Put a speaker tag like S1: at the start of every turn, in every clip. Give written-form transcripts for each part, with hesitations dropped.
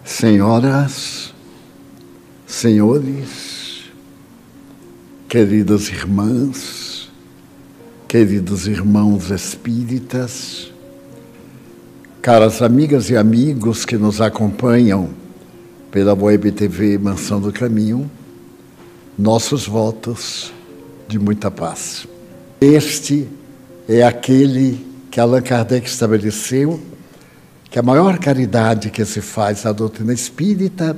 S1: Senhoras, senhores, queridas irmãs, queridos irmãos espíritas, caras amigas e amigos que nos acompanham pela Web TV Mansão do Caminho, nossos votos de muita paz. Este é aquele que Allan Kardec estabeleceu, que a maior caridade que se faz à doutrina espírita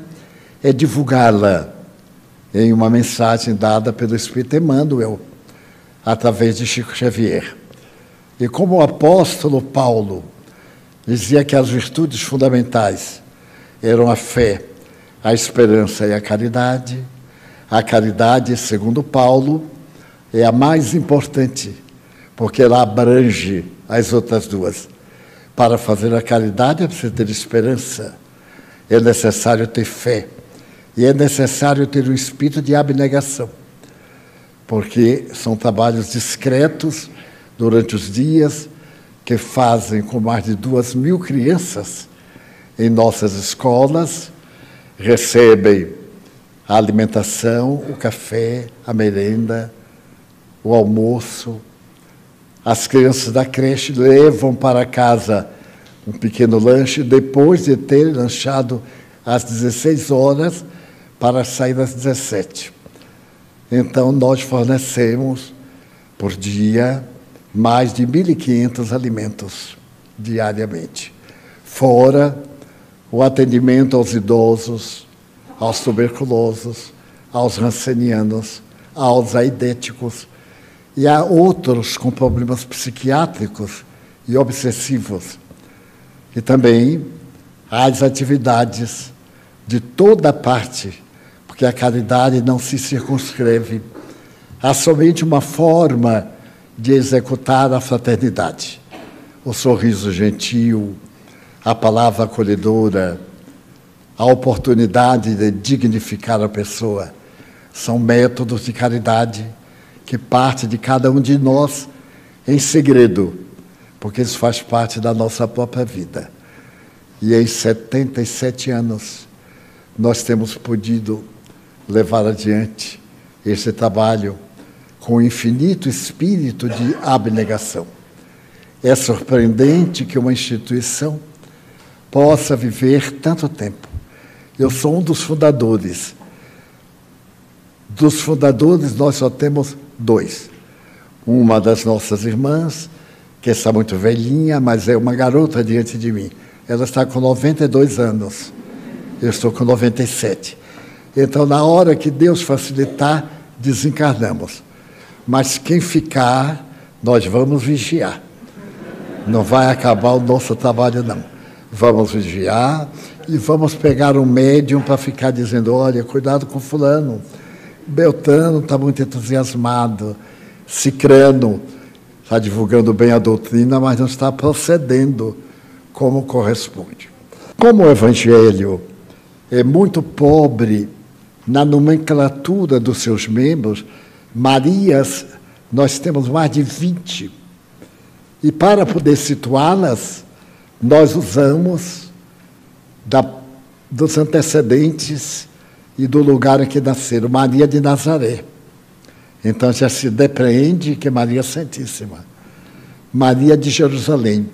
S1: é divulgá-la em uma mensagem dada pelo Espírito Emmanuel, através de Chico Xavier. E como o apóstolo Paulo dizia que as virtudes fundamentais eram a fé, a esperança e a caridade, segundo Paulo, é a mais importante, porque ela abrange as outras duas. Para fazer a caridade é preciso ter esperança, é necessário ter fé, e é necessário ter um espírito de abnegação, porque são trabalhos discretos durante os dias que fazem com mais de 2.000 crianças em nossas escolas, recebem a alimentação, o café, a merenda, o almoço. As crianças da creche levam para casa um pequeno lanche, depois de ter lanchado às 16 horas, para sair às 17. Então, nós fornecemos, por dia, mais de 1.500 alimentos diariamente. Fora o atendimento aos idosos, aos tuberculosos, aos rancenianos, aos aidéticos, e há outros com problemas psiquiátricos e obsessivos. E também há as atividades de toda parte, porque a caridade não se circunscreve. Há somente uma forma de executar a fraternidade. O sorriso gentil, a palavra acolhedora, a oportunidade de dignificar a pessoa, são métodos de caridade que parte de cada um de nós em segredo, porque isso faz parte da nossa própria vida. E em 77 anos, nós temos podido levar adiante esse trabalho com o infinito espírito de abnegação. É surpreendente que uma instituição possa viver tanto tempo. Eu sou um dos fundadores. Dos fundadores, nós só temos 2. Uma das nossas irmãs, que está muito velhinha, mas é uma garota diante de mim. Ela está com 92 anos. Eu estou com 97. Então, na hora que Deus facilitar, desencarnamos. Mas quem ficar, nós vamos vigiar. Não vai acabar o nosso trabalho, não. Vamos vigiar e vamos pegar um médium para ficar dizendo, olha, cuidado com fulano. Beltrano está muito entusiasmado, Cicrano está divulgando bem a doutrina, mas não está procedendo como corresponde. Como o Evangelho é muito pobre na nomenclatura dos seus membros, Marias, nós temos mais de 20. E para poder situá-las, nós usamos dos antecedentes e do lugar em que nasceram, Maria de Nazaré. Então já se depreende que é Maria Santíssima. Maria de Jerusalém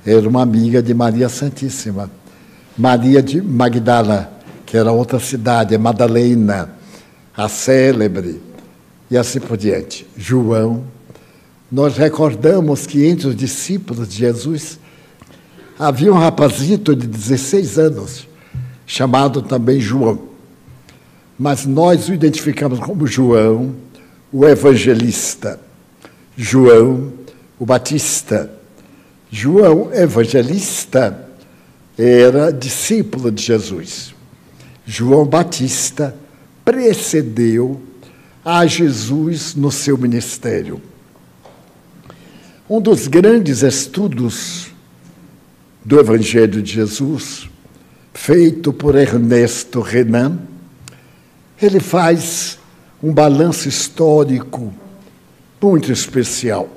S1: era uma amiga de Maria Santíssima. Maria de Magdala, que era outra cidade, Madalena, a célebre, e assim por diante. João. Nós recordamos que entre os discípulos de Jesus havia um rapazito de 16 anos, chamado também João. Mas nós o identificamos como João, o evangelista, João, o Batista. João, evangelista, era discípulo de Jesus. João Batista precedeu a Jesus no seu ministério. Um dos grandes estudos do Evangelho de Jesus, feito por Ernesto Renan, ele faz um balanço histórico muito especial.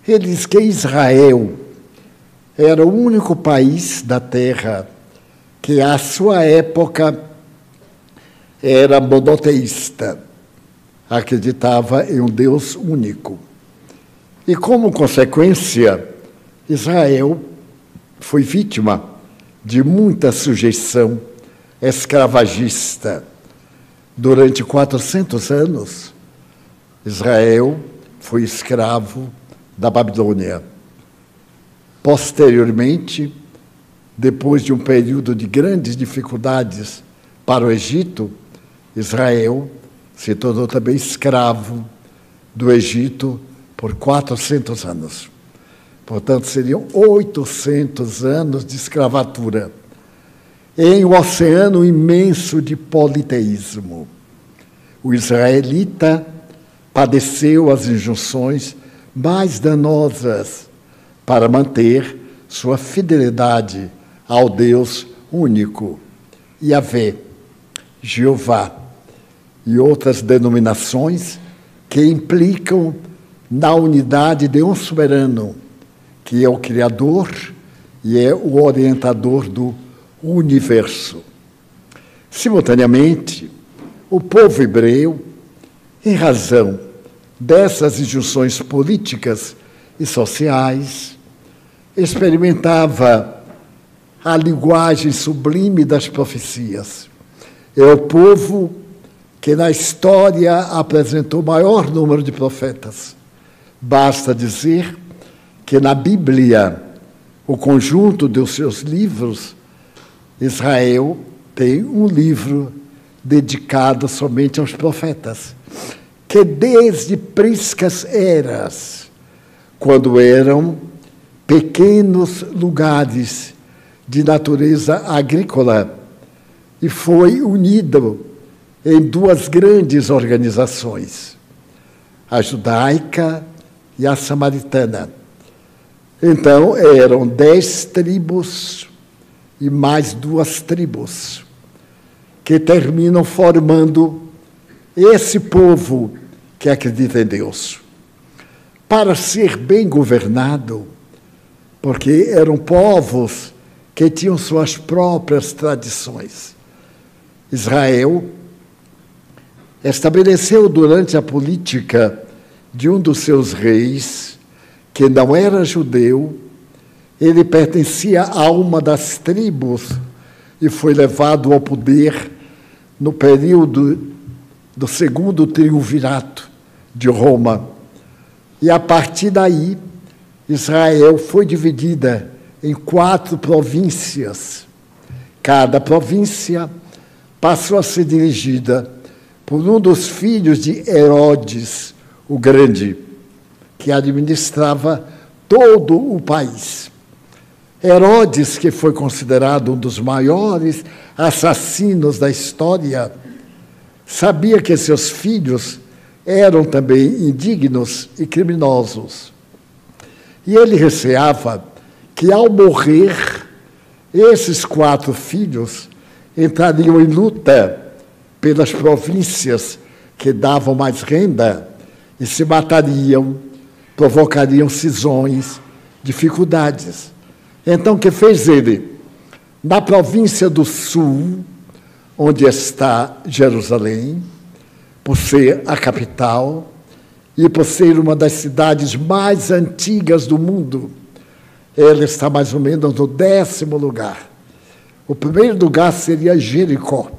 S1: Ele diz que Israel era o único país da terra que à sua época era monoteísta, acreditava em um Deus único. E, como consequência, Israel foi vítima de muita sujeição escravagista. Durante 400 anos, Israel foi escravo da Babilônia. Posteriormente, depois de um período de grandes dificuldades para o Egito, Israel se tornou também escravo do Egito por 400 anos. Portanto, seriam 800 anos de escravatura em um oceano imenso de politeísmo. O israelita padeceu as injunções mais danosas para manter sua fidelidade ao Deus único, Yahvé, Jeová, e outras denominações que implicam na unidade de um soberano, que é o Criador e é o orientador do universo. Simultaneamente, o povo hebreu, em razão dessas injunções políticas e sociais, experimentava a linguagem sublime das profecias. É o povo que na história apresentou o maior número de profetas. Basta dizer que na Bíblia, o conjunto dos seus livros, Israel tem um livro dedicado somente aos profetas, que desde priscas eras, quando eram pequenos lugares de natureza agrícola, e foi unido em duas grandes organizações, a judaica e a samaritana. Então, eram 10 tribos e mais 2 tribos, que terminam formando esse povo que acredita em Deus. Para ser bem governado, porque eram povos que tinham suas próprias tradições. Israel estabeleceu durante a política de um dos seus reis, que não era judeu, ele pertencia a uma das tribos e foi levado ao poder no período do segundo triunvirato de Roma. E a partir daí, Israel foi dividida em 4 províncias. Cada província passou a ser dirigida por um dos filhos de Herodes, o Grande, que administrava todo o país. Herodes, que foi considerado um dos maiores assassinos da história, sabia que seus filhos eram também indignos e criminosos. E ele receava que, ao morrer, esses 4 filhos entrariam em luta pelas províncias que davam mais renda e se matariam, provocariam cisões, dificuldades. Então, o que fez ele? Na província do sul, onde está Jerusalém, por ser a capital e por ser uma das cidades mais antigas do mundo, ela está mais ou menos no 10º lugar. O primeiro lugar seria Jericó,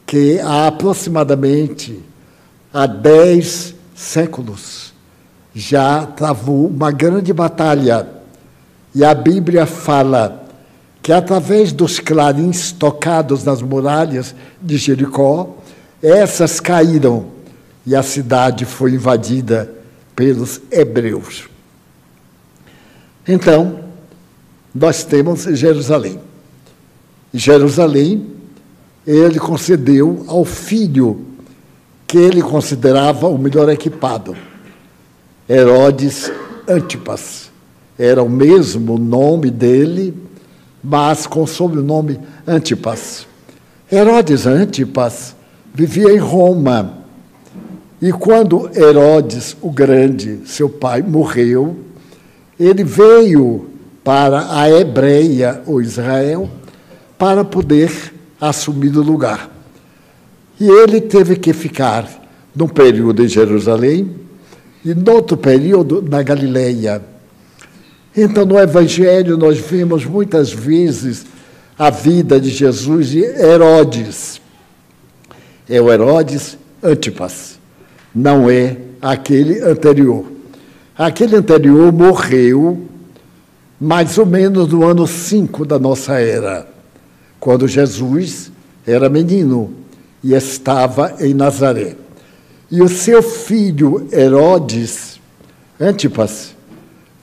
S1: que há aproximadamente 10 séculos já travou uma grande batalha. E a Bíblia fala que, através dos clarins tocados nas muralhas de Jericó, essas caíram e a cidade foi invadida pelos hebreus. Então, nós temos Jerusalém. Jerusalém, ele concedeu ao filho que ele considerava o melhor equipado, Herodes Antipas. Era o mesmo nome dele, mas com o sobrenome Antipas. Herodes Antipas vivia em Roma. E quando Herodes o Grande, seu pai, morreu, ele veio para a Hebreia, ou Israel, para poder assumir o lugar. E ele teve que ficar num período em Jerusalém e, no outro período, na Galileia. Então, no Evangelho, nós vemos muitas vezes a vida de Jesus e Herodes. É o Herodes Antipas, não é aquele anterior. Aquele anterior morreu mais ou menos no ano 5 da nossa era, quando Jesus era menino e estava em Nazaré. E o seu filho Herodes Antipas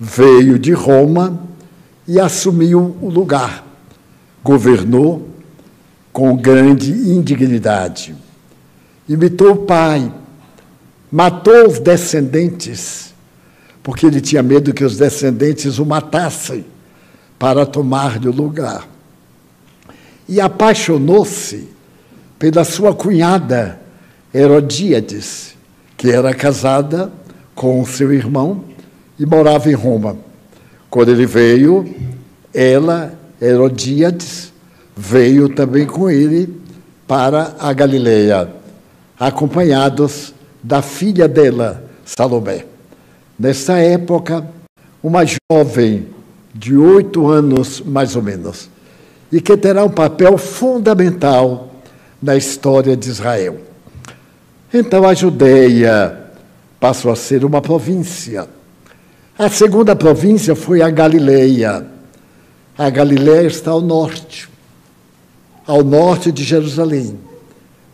S1: veio de Roma e assumiu o lugar. Governou com grande indignidade. Imitou o pai, matou os descendentes, porque ele tinha medo que os descendentes o matassem para tomar-lhe o lugar. E apaixonou-se pela sua cunhada, Herodíades, que era casada com seu irmão e morava em Roma. Quando ele veio, ela, Herodíades, veio também com ele para a Galileia, acompanhados da filha dela, Salomé. Nessa época, uma jovem de 8 anos, mais ou menos, e que terá um papel fundamental na história de Israel. Então, a Judeia passou a ser uma província. A segunda província foi a Galileia. A Galileia está ao norte de Jerusalém.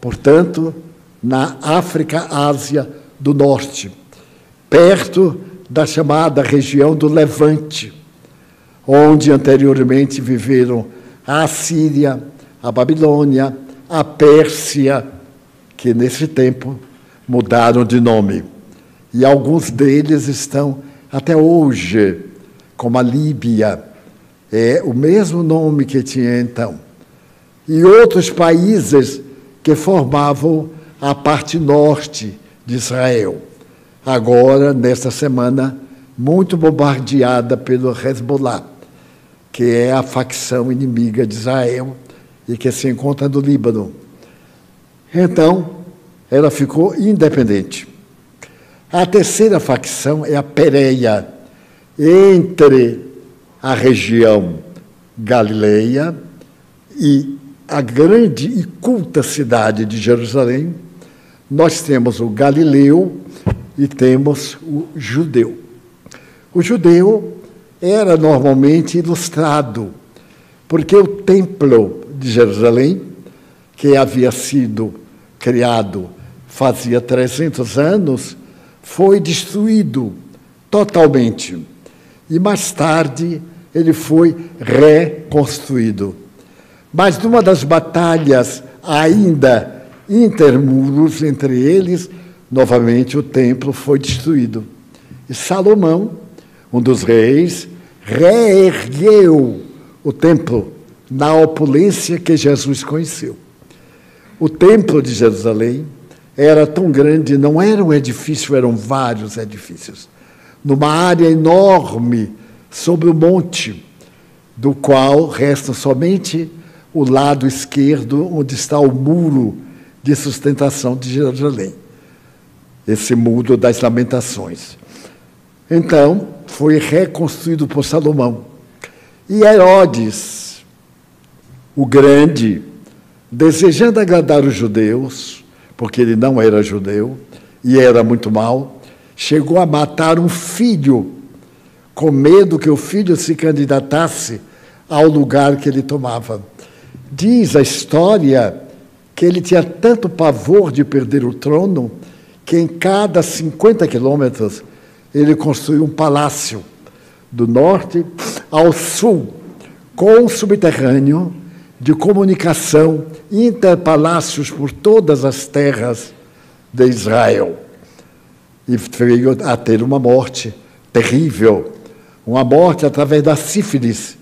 S1: Portanto, na África, Ásia do Norte, perto da chamada região do Levante, onde anteriormente viveram a Assíria, a Babilônia, a Pérsia, que nesse tempo mudaram de nome. E alguns deles estão até hoje, como a Líbia, é o mesmo nome que tinha então. E outros países que formavam a parte norte de Israel. Agora, nesta semana, muito bombardeada pelo Hezbollah, que é a facção inimiga de Israel e que se encontra no Líbano. Então, ela ficou independente. A terceira facção é a Pérea, entre a região Galileia e a grande e culta cidade de Jerusalém. Nós temos o Galileu e temos o judeu. O judeu era normalmente ilustrado, porque o templo de Jerusalém, que havia sido criado fazia 300 anos, foi destruído totalmente. E mais tarde ele foi reconstruído. Mas numa das batalhas ainda intermuros entre eles, novamente o templo foi destruído. E Salomão, um dos reis, reergueu o templo na opulência que Jesus conheceu. O templo de Jerusalém era tão grande, não era um edifício, eram vários edifícios, numa área enorme sobre o monte, do qual resta somente o lado esquerdo, onde está o muro de sustentação de Jerusalém, esse muro das lamentações. Então, foi reconstruído por Salomão. E Herodes, o grande, desejando agradar os judeus, porque ele não era judeu e era muito mau, chegou a matar um filho, com medo que o filho se candidatasse ao lugar que ele tomava. Diz a história que ele tinha tanto pavor de perder o trono que em cada 50 quilômetros ele construiu um palácio do norte ao sul, com um subterrâneo de comunicação interpalácios por todas as terras de Israel. E veio a ter uma morte terrível, uma morte através da sífilis,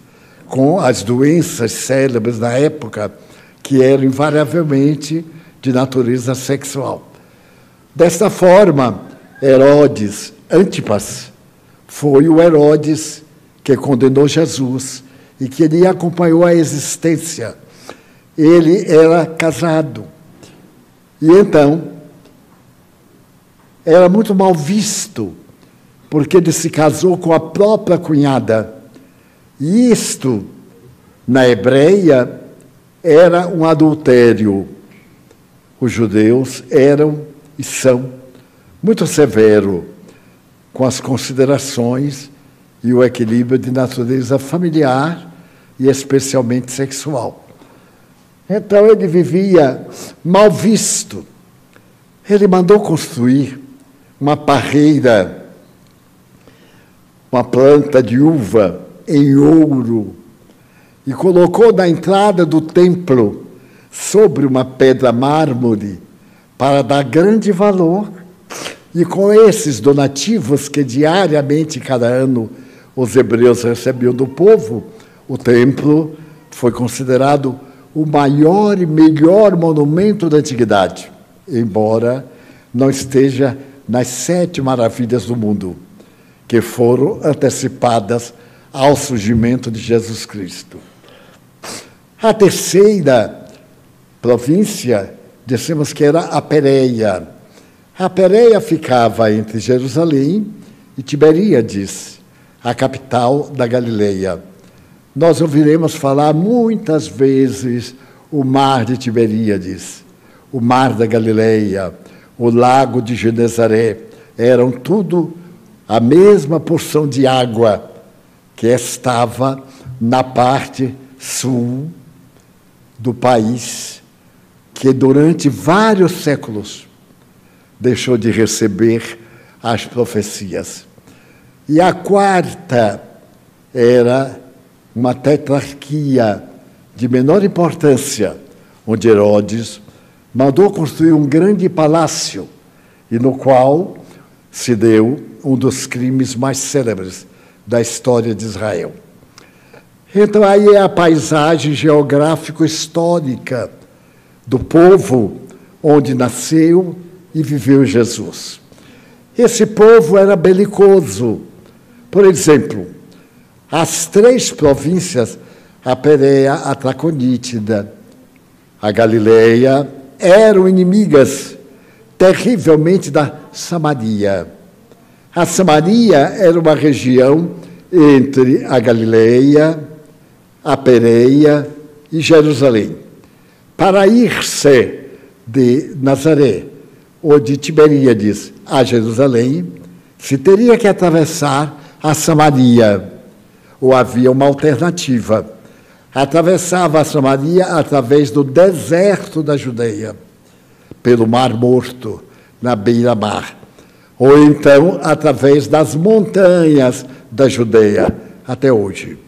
S1: com as doenças célebres da época, que eram invariavelmente de natureza sexual. Desta forma, Herodes Antipas foi o Herodes que condenou Jesus e que ele acompanhou a existência ele era casado. E então, era muito mal visto, porque ele se casou com a própria cunhada. E isto, na Hebreia, era um adultério. Os judeus eram e são muito severos com as considerações e o equilíbrio de natureza familiar e especialmente sexual. Então ele vivia mal visto. Ele mandou construir uma parreira, uma planta de uva em ouro, e colocou na entrada do templo, sobre uma pedra mármore, para dar grande valor. E com esses donativos que diariamente, cada ano, os hebreus recebiam do povo, o templo foi considerado o maior e melhor monumento da antiguidade, embora não esteja nas 7 maravilhas do mundo, que foram antecipadas ao surgimento de Jesus Cristo. A terceira província, dissemos que era a Pérea. A Pérea ficava entre Jerusalém e Tiberíades, a capital da Galileia. Nós ouviremos falar muitas vezes o mar de Tiberíades, o mar da Galileia, o lago de Genezaré. Eram tudo a mesma porção de água que estava na parte sul do país, que durante vários séculos deixou de receber as profecias. E a quarta era uma tetrarquia de menor importância, onde Herodes mandou construir um grande palácio, e no qual se deu um dos crimes mais célebres da história de Israel. Então, aí é a paisagem geográfico-histórica do povo onde nasceu e viveu Jesus. Esse povo era belicoso. Por exemplo, as 3 províncias, a Pérea, a Traconítida, a Galileia, eram inimigas terrivelmente da Samaria. A Samaria era uma região entre a Galileia, a Pérea e Jerusalém. Para ir-se de Nazaré ou de Tiberíades a Jerusalém, se teria que atravessar a Samaria, ou havia uma alternativa. Atravessava a Samaria através do deserto da Judeia, pelo Mar Morto, na beira-mar, ou então através das montanhas da Judeia, até hoje.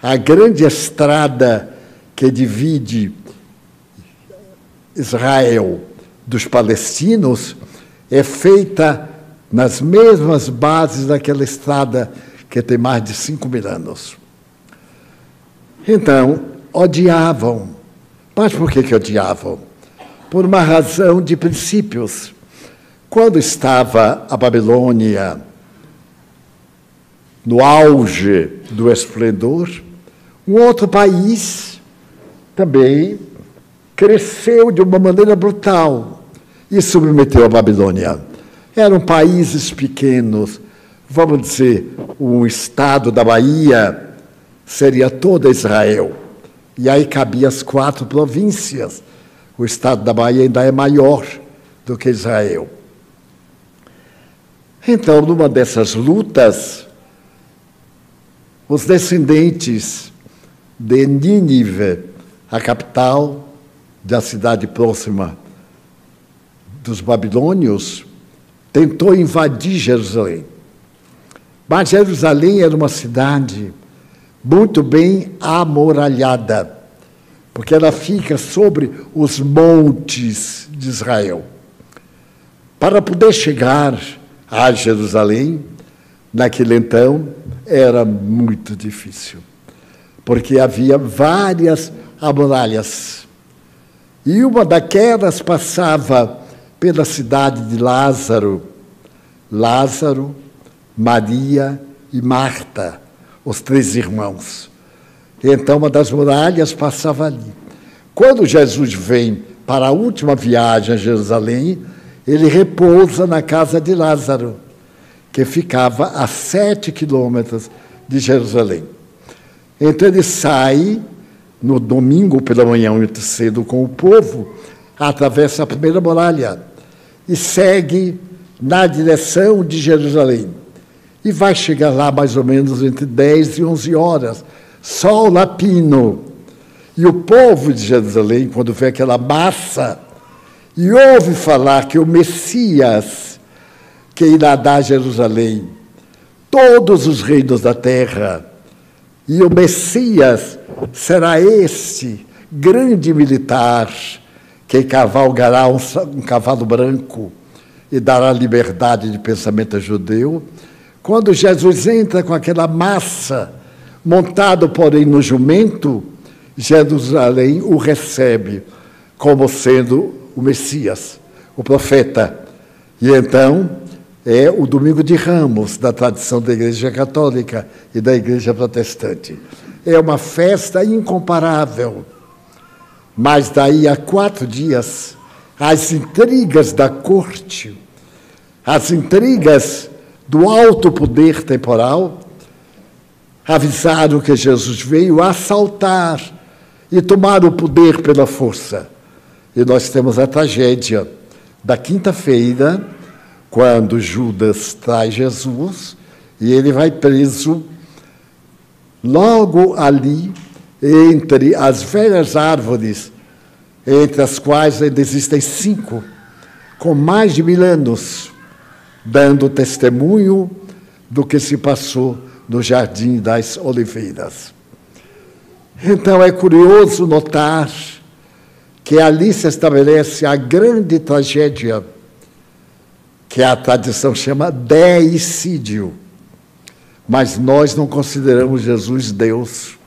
S1: A grande estrada que divide Israel dos palestinos é feita nas mesmas bases daquela estrada que tem mais de 5.000 anos. Então, odiavam. Mas por que odiavam? Por uma razão de princípios. Quando estava a Babilônia no auge do esplendor, um outro país também cresceu de uma maneira brutal e submeteu a Babilônia. Eram países pequenos, vamos dizer, um estado da Bahia seria toda Israel. E aí cabia as 4 províncias. O estado da Bahia ainda é maior do que Israel. Então, numa dessas lutas, os descendentes de Nínive, a capital da cidade próxima dos babilônios, tentou invadir Jerusalém. Mas Jerusalém era uma cidade muito bem amuralhada, porque ela fica sobre os montes de Israel. Para poder chegar a Jerusalém, naquele então, era muito difícil, porque havia várias muralhas. E uma daquelas passava pela cidade de Lázaro, Maria e Marta, os 3 irmãos. Então, uma das muralhas passava ali. Quando Jesus vem para a última viagem a Jerusalém, ele repousa na casa de Lázaro, que ficava a 7 quilômetros de Jerusalém. Então ele sai no domingo pela manhã, muito cedo, com o povo, atravessa a primeira muralha e segue na direção de Jerusalém. E vai chegar lá mais ou menos entre 10 e 11 horas, sol lapino. E o povo de Jerusalém, quando vê aquela massa, e ouve falar que o Messias, que irá dar a Jerusalém todos os reinos da terra, e o Messias será este grande militar que cavalgará um cavalo branco e dará liberdade de pensamento judeu. Quando Jesus entra com aquela massa, montado, porém, no jumento, Jerusalém o recebe como sendo o Messias, o profeta. E então é o Domingo de Ramos, da tradição da Igreja Católica e da Igreja Protestante. É uma festa incomparável. Mas daí a 4 dias, as intrigas da corte, as intrigas do alto poder temporal, avisaram que Jesus veio assaltar e tomar o poder pela força. E nós temos a tragédia da quinta-feira, quando Judas traz Jesus, e ele vai preso logo ali, entre as velhas árvores, entre as quais ainda existem 5, com mais de 1000 anos, dando testemunho do que se passou no Jardim das Oliveiras. Então é curioso notar que ali se estabelece a grande tragédia, que a tradição chama deicídio. Mas nós não consideramos Jesus Deus.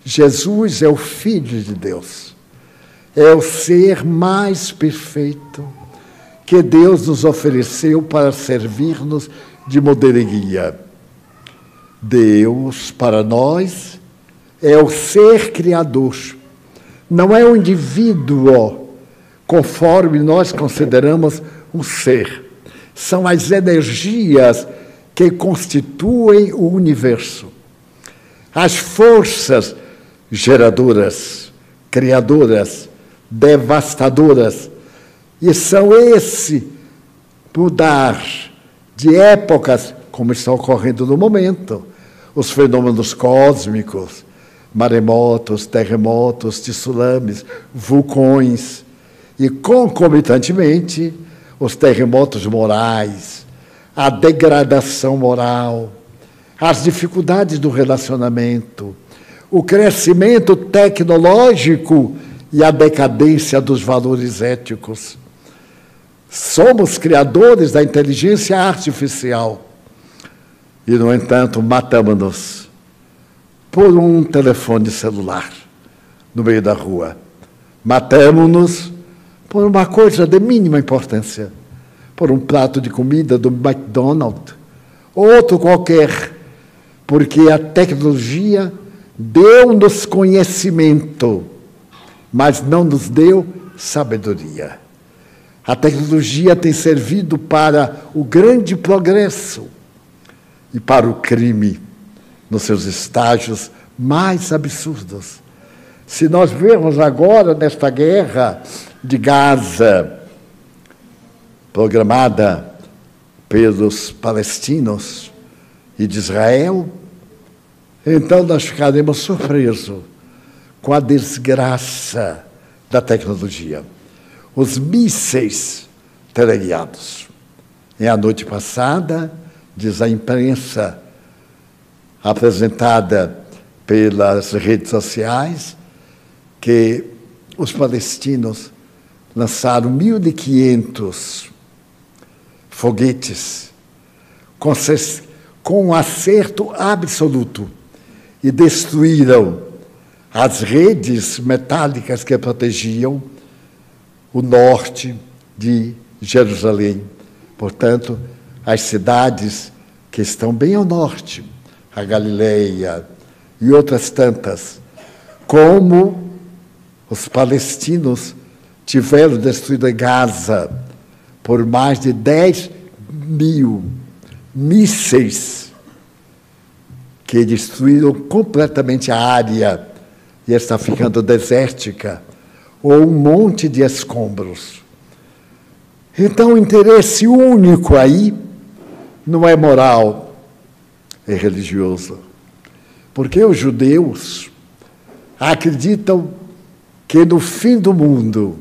S1: Jesus é o Filho de Deus. É o ser mais perfeito que Deus nos ofereceu para servir-nos de modelo e guia. Deus, para nós, é o ser criador. Não é um indivíduo, conforme nós consideramos um ser. São as energias que constituem o universo. As forças geradoras, criadoras, devastadoras. E são esse mudar de épocas, como está ocorrendo no momento, os fenômenos cósmicos, maremotos, terremotos, tsunamis, vulcões, e concomitantemente os terremotos morais, a degradação moral, as dificuldades do relacionamento, o crescimento tecnológico e a decadência dos valores éticos. Somos criadores da inteligência artificial e, no entanto, matamos-nos por um telefone celular no meio da rua. Matamos-nos por uma coisa de mínima importância, por um prato de comida do McDonald's, outro qualquer, porque a tecnologia deu-nos conhecimento, mas não nos deu sabedoria. A tecnologia tem servido para o grande progresso e para o crime nos seus estágios mais absurdos. Se nós vermos agora nesta guerra de Gaza, programada pelos palestinos e de Israel, então nós ficaremos surpresos com a desgraça da tecnologia. Os mísseis teleguiados. E a noite passada, diz a imprensa, apresentada pelas redes sociais, que os palestinos lançaram 1.500 foguetes com um acerto absoluto e destruíram as redes metálicas que protegiam o norte de Jerusalém. Portanto, as cidades que estão bem ao norte, a Galileia e outras tantas, como Os palestinos tiveram destruído Gaza por mais de 10.000 mísseis que destruíram completamente a área e está ficando desértica, ou um monte de escombros. Então, o interesse único aí não é moral, é religioso. Porque os judeus acreditam que no fim do mundo,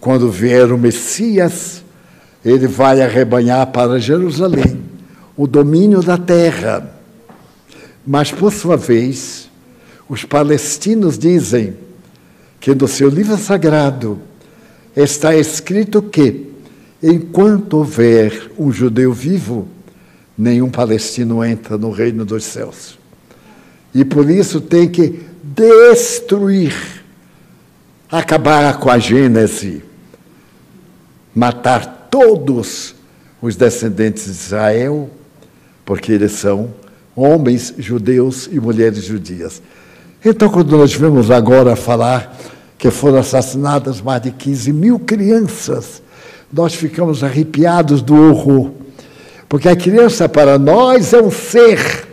S1: quando vier o Messias, ele vai arrebanhar para Jerusalém o domínio da terra. Mas, por sua vez, os palestinos dizem que no seu livro sagrado está escrito que, enquanto houver um judeu vivo, nenhum palestino entra no reino dos céus. E por isso tem que destruir, acabar com a Gênese, matar todos os descendentes de Israel, porque eles são homens judeus e mulheres judias. Então, quando nós vemos agora falar que foram assassinadas mais de 15.000 crianças, nós ficamos arrepiados do horror. Porque a criança, para nós, é um ser.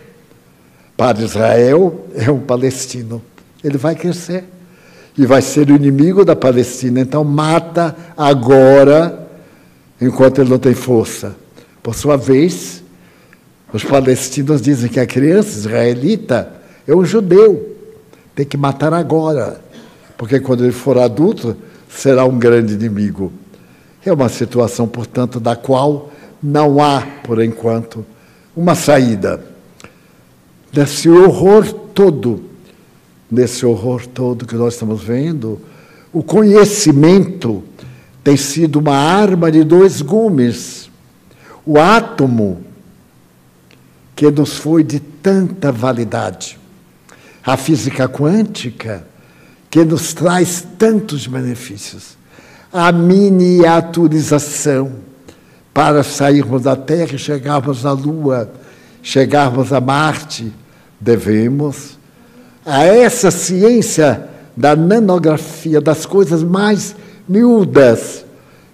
S1: Para Israel, é um palestino. Ele vai crescer e vai ser o inimigo da Palestina. Então, mata agora, enquanto ele não tem força. Por sua vez, os palestinos dizem que a criança israelita é um judeu. Tem que matar agora, porque quando ele for adulto, será um grande inimigo. É uma situação, portanto, da qual não há, por enquanto, uma saída. Nesse horror todo que nós estamos vendo, o conhecimento tem sido uma arma de dois gumes. O átomo, que nos foi de tanta validade. A física quântica, que nos traz tantos benefícios. A miniaturização, para sairmos da Terra e chegarmos à Lua, chegarmos a Marte, devemos a essa ciência da nanografia, das coisas mais miúdas.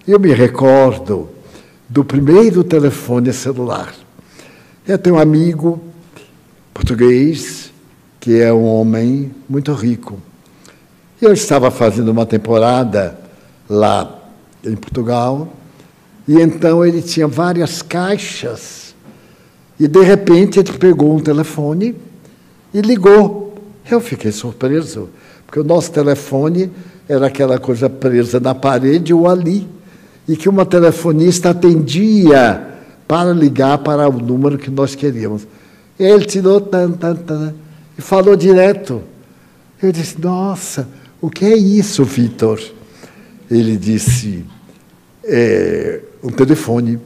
S1: Eu me recordo do primeiro telefone celular. Eu tenho um amigo português, que é um homem muito rico. Eu estava fazendo uma temporada lá em Portugal, e então ele tinha várias caixas, e de repente ele pegou um telefone e ligou. Eu fiquei surpreso, porque o nosso telefone era aquela coisa presa na parede ou ali, e que uma telefonista atendia para ligar para o número que nós queríamos. Ele tirou e falou direto. Eu disse, nossa, o que é isso, Vitor? Ele disse, um telefone.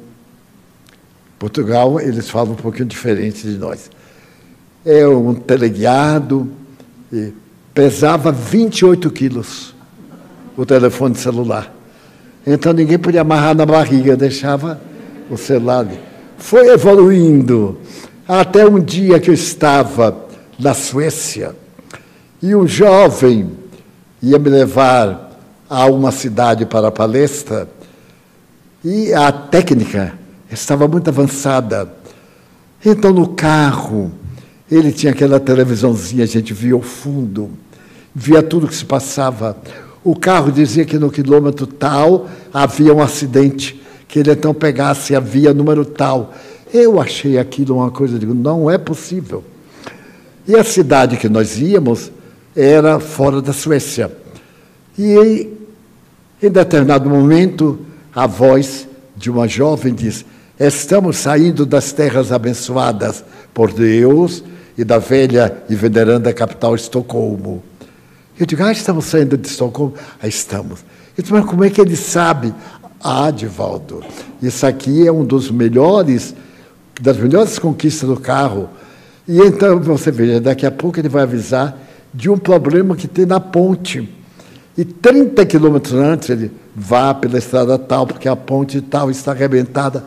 S1: Portugal, eles falam um pouquinho diferente de nós. É um teleguiado, pesava 28 quilos, o telefone celular. Então, ninguém podia amarrar na barriga, deixava o celular ali. Foi evoluindo, até um dia que eu estava na Suécia, e um jovem ia me levar a uma cidade para a palestra, e a técnica estava muito avançada. Então, no carro, ele tinha aquela televisãozinha, a gente via o fundo, via tudo que se passava. O carro dizia que no quilômetro tal havia um acidente, que ele então pegasse a via número tal. Eu achei aquilo uma coisa, digo, não é possível. E a cidade que nós íamos era fora da Suécia. E, em determinado momento, a voz de uma jovem diz, estamos saindo das terras abençoadas por Deus e da velha e veneranda capital Estocolmo. Eu digo, estamos saindo de Estocolmo? Estamos. Eu digo, mas como é que ele sabe? Divaldo, isso aqui é um dos melhores, das melhores conquistas do carro. E então, você veja, daqui a pouco ele vai avisar de um problema que tem na ponte. E 30 quilômetros antes ele vá pela estrada tal, porque a ponte tal está arrebentada.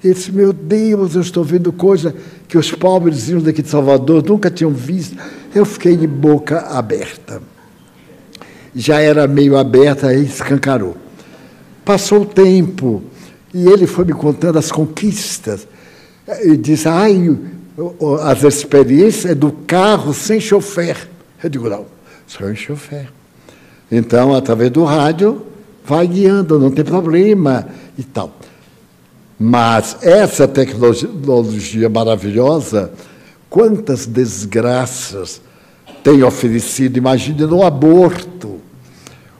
S1: Ele disse, meu Deus, eu estou vendo coisa que os pobrezinhos daqui de Salvador nunca tinham visto. Eu fiquei de boca aberta. já era meio aberta e escancarou. Passou o tempo e ele foi me contando as conquistas. E diz, as experiências do carro sem chofer. Eu digo, não, sem chofer. Então, através do rádio, vai guiando, não tem problema e tal. Mas essa tecnologia maravilhosa, quantas desgraças tem oferecido? Imagine no aborto.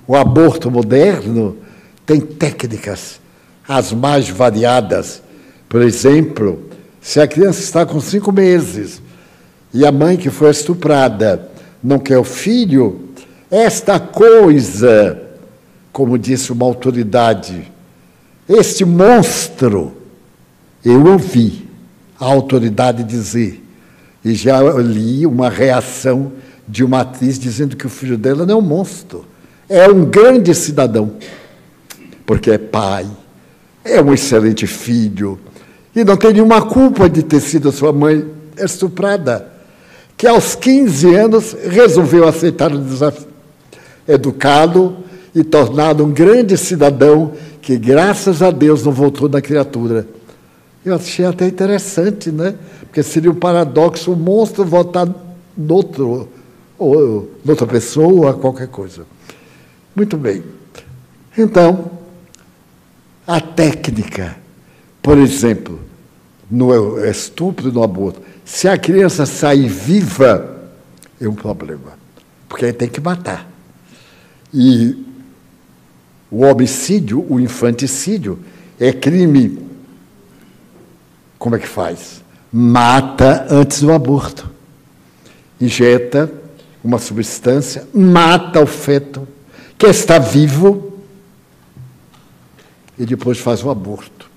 S1: O aborto moderno tem técnicas as mais variadas. Por exemplo, se a criança está com 5 meses e a mãe que foi estuprada não quer o filho, esta coisa, como disse uma autoridade, este monstro, eu ouvi a autoridade dizer, e já li uma reação de uma atriz dizendo que o filho dela não é um monstro, é um grande cidadão, porque é pai, é um excelente filho, e não tem nenhuma culpa de ter sido sua mãe estuprada, que aos 15 anos resolveu aceitar o desafio, educá-lo e torná-lo um grande cidadão que, graças a Deus, não voltou na criatura. Eu achei até interessante, né? Porque seria um paradoxo, um monstro votar noutra pessoa ou qualquer coisa. Muito bem. Então, a técnica, por exemplo, no estupro e no aborto, se a criança sair viva, é um problema, porque aí tem que matar. E o homicídio, o infanticídio, é crime. Como é que faz? Mata antes do aborto. Injeta uma substância, mata o feto, que está vivo, e depois faz o aborto.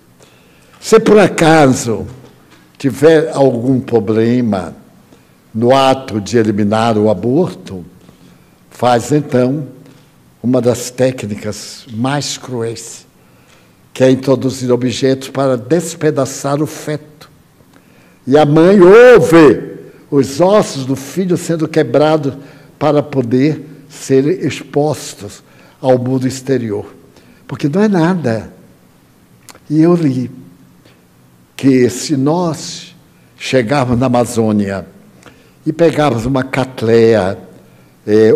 S1: Se por acaso tiver algum problema no ato de eliminar o aborto, faz então uma das técnicas mais cruéis, que é introduzir objetos para despedaçar o feto. E a mãe ouve os ossos do filho sendo quebrados para poder serem expostos ao mundo exterior. Porque não é nada. E eu li que se nós chegarmos na Amazônia e pegarmos uma catleia,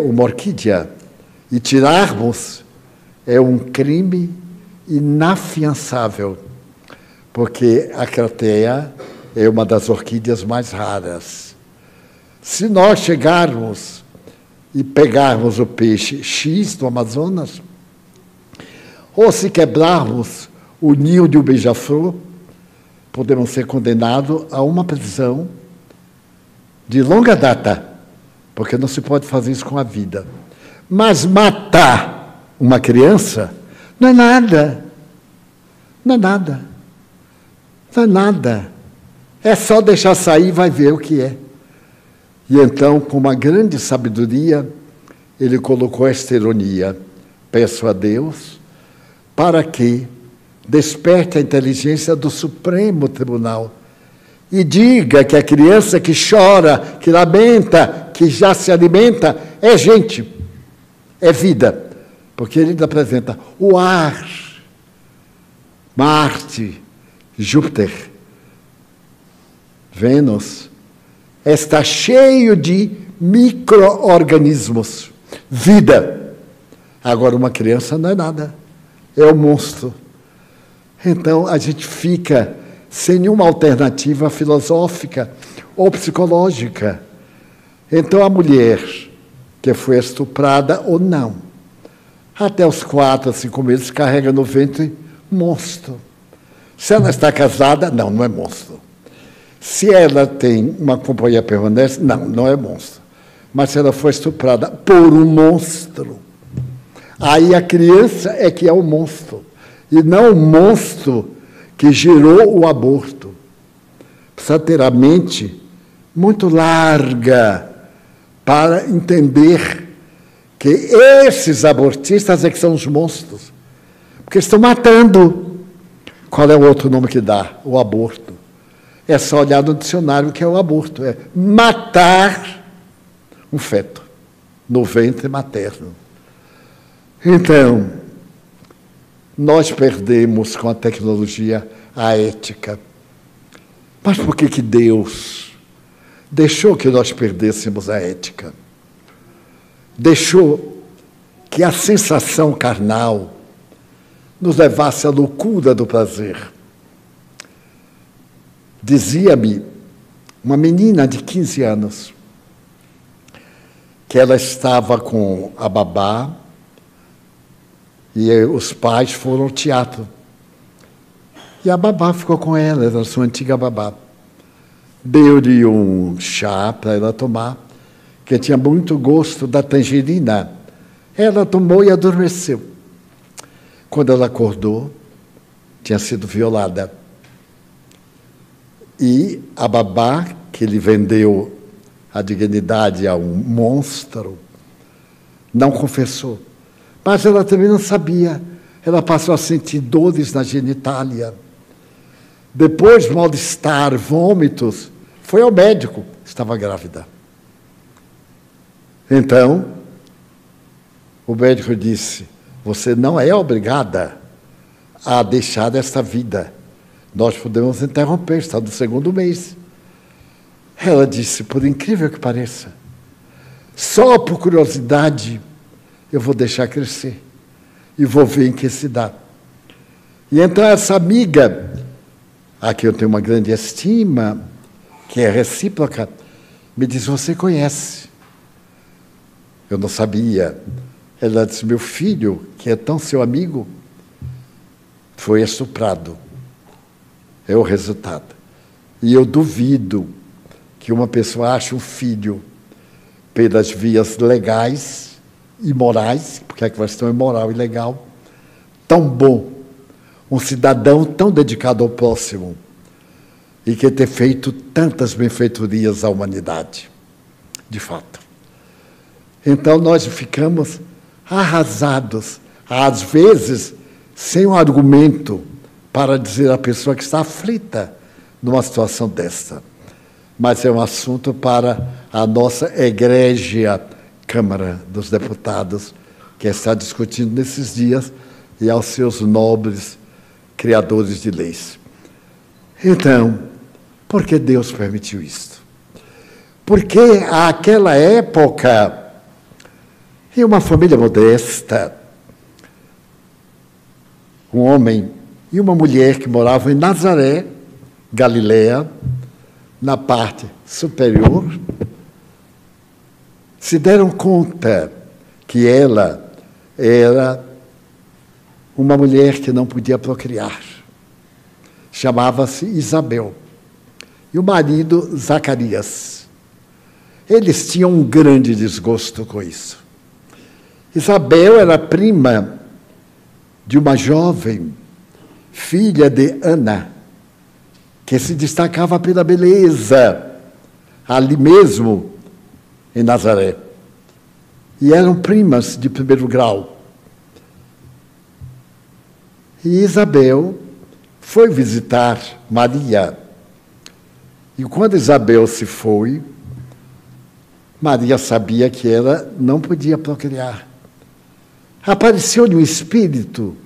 S1: uma orquídea, e tirarmos, é um crime inafiançável, porque a catleia é uma das orquídeas mais raras. Se nós chegarmos e pegarmos o peixe X do Amazonas, ou se quebrarmos o ninho de um beija-flor, podemos ser condenados a uma prisão de longa data, porque não se pode fazer isso com a vida. Mas matar uma criança não é nada. Não é nada. Não é nada. É só deixar sair e vai ver o que é. E então, com uma grande sabedoria, ele colocou esta ironia. Peço a Deus para que desperte a inteligência do Supremo Tribunal e diga que a criança que chora, que lamenta, que já se alimenta, é gente, é vida. Porque ele apresenta o ar, Marte, Júpiter, Vênus, está cheio de micro-organismos, vida. Agora, uma criança não é nada, é um monstro. Então, a gente fica sem nenhuma alternativa filosófica ou psicológica. Então, a mulher que foi estuprada ou não, até os 4 a 5 meses, carrega no ventre monstro. Se ela está casada, não, não é monstro. Se ela tem uma companhia permanente, não, não é monstro. Mas se ela foi estuprada por um monstro, aí a criança é que é o monstro, e não o monstro que gerou o aborto. Precisa ter a mente muito larga para entender que esses abortistas é que são os monstros, porque estão matando. Qual é o outro nome que dá? O aborto. É só olhar no dicionário o que é o aborto. É matar um feto no ventre materno. Então, nós perdemos com a tecnologia a ética. Mas por que Deus deixou que nós perdêssemos a ética? Deixou que a sensação carnal nos levasse à loucura do prazer. Dizia-me uma menina de 15 anos que ela estava com a babá e os pais foram ao teatro. E a babá ficou com ela, era a sua antiga babá. Deu-lhe um chá para ela tomar, que tinha muito gosto da tangerina. Ela tomou e adormeceu. Quando ela acordou, tinha sido violada. E a babá, que lhe vendeu a dignidade a um monstro, não confessou. Mas ela também não sabia. Ela passou a sentir dores na genitália. Depois, mal-estar, vômitos. Foi ao médico. Estava grávida. Então, o médico disse, você não é obrigada a deixar esta vida. Nós podemos interromper, está no 2º mês. Ela disse, por incrível que pareça, só por curiosidade, eu vou deixar crescer e vou ver em que se dá. E então essa amiga, a quem eu tenho uma grande estima, que é recíproca, me disse, você conhece? Eu não sabia. Ela disse, meu filho, que é tão seu amigo, foi estuprado. É o resultado. E eu duvido que uma pessoa ache um filho pelas vias legais e morais, porque a questão é moral e legal, tão bom, um cidadão tão dedicado ao próximo e que ter feito tantas benfeitorias à humanidade, de fato. Então nós ficamos arrasados, às vezes sem um argumento para dizer à pessoa que está aflita numa situação desta. Mas é um assunto para a nossa egrégia Câmara dos Deputados, que está discutindo nesses dias, e aos seus nobres criadores de leis. Então, por que Deus permitiu isto? Porque àquela época, em uma família modesta, um homem e uma mulher que moravam em Nazaré, Galileia, na parte superior, se deram conta que ela era uma mulher que não podia procriar. Chamava-se Isabel. E o marido, Zacarias. Eles tinham um grande desgosto com isso. Isabel era prima de uma jovem, filha de Ana, que se destacava pela beleza, ali mesmo em Nazaré. E eram primas de 1º grau. E Isabel foi visitar Maria. E quando Isabel se foi, Maria sabia que ela não podia procriar. Apareceu-lhe um espírito,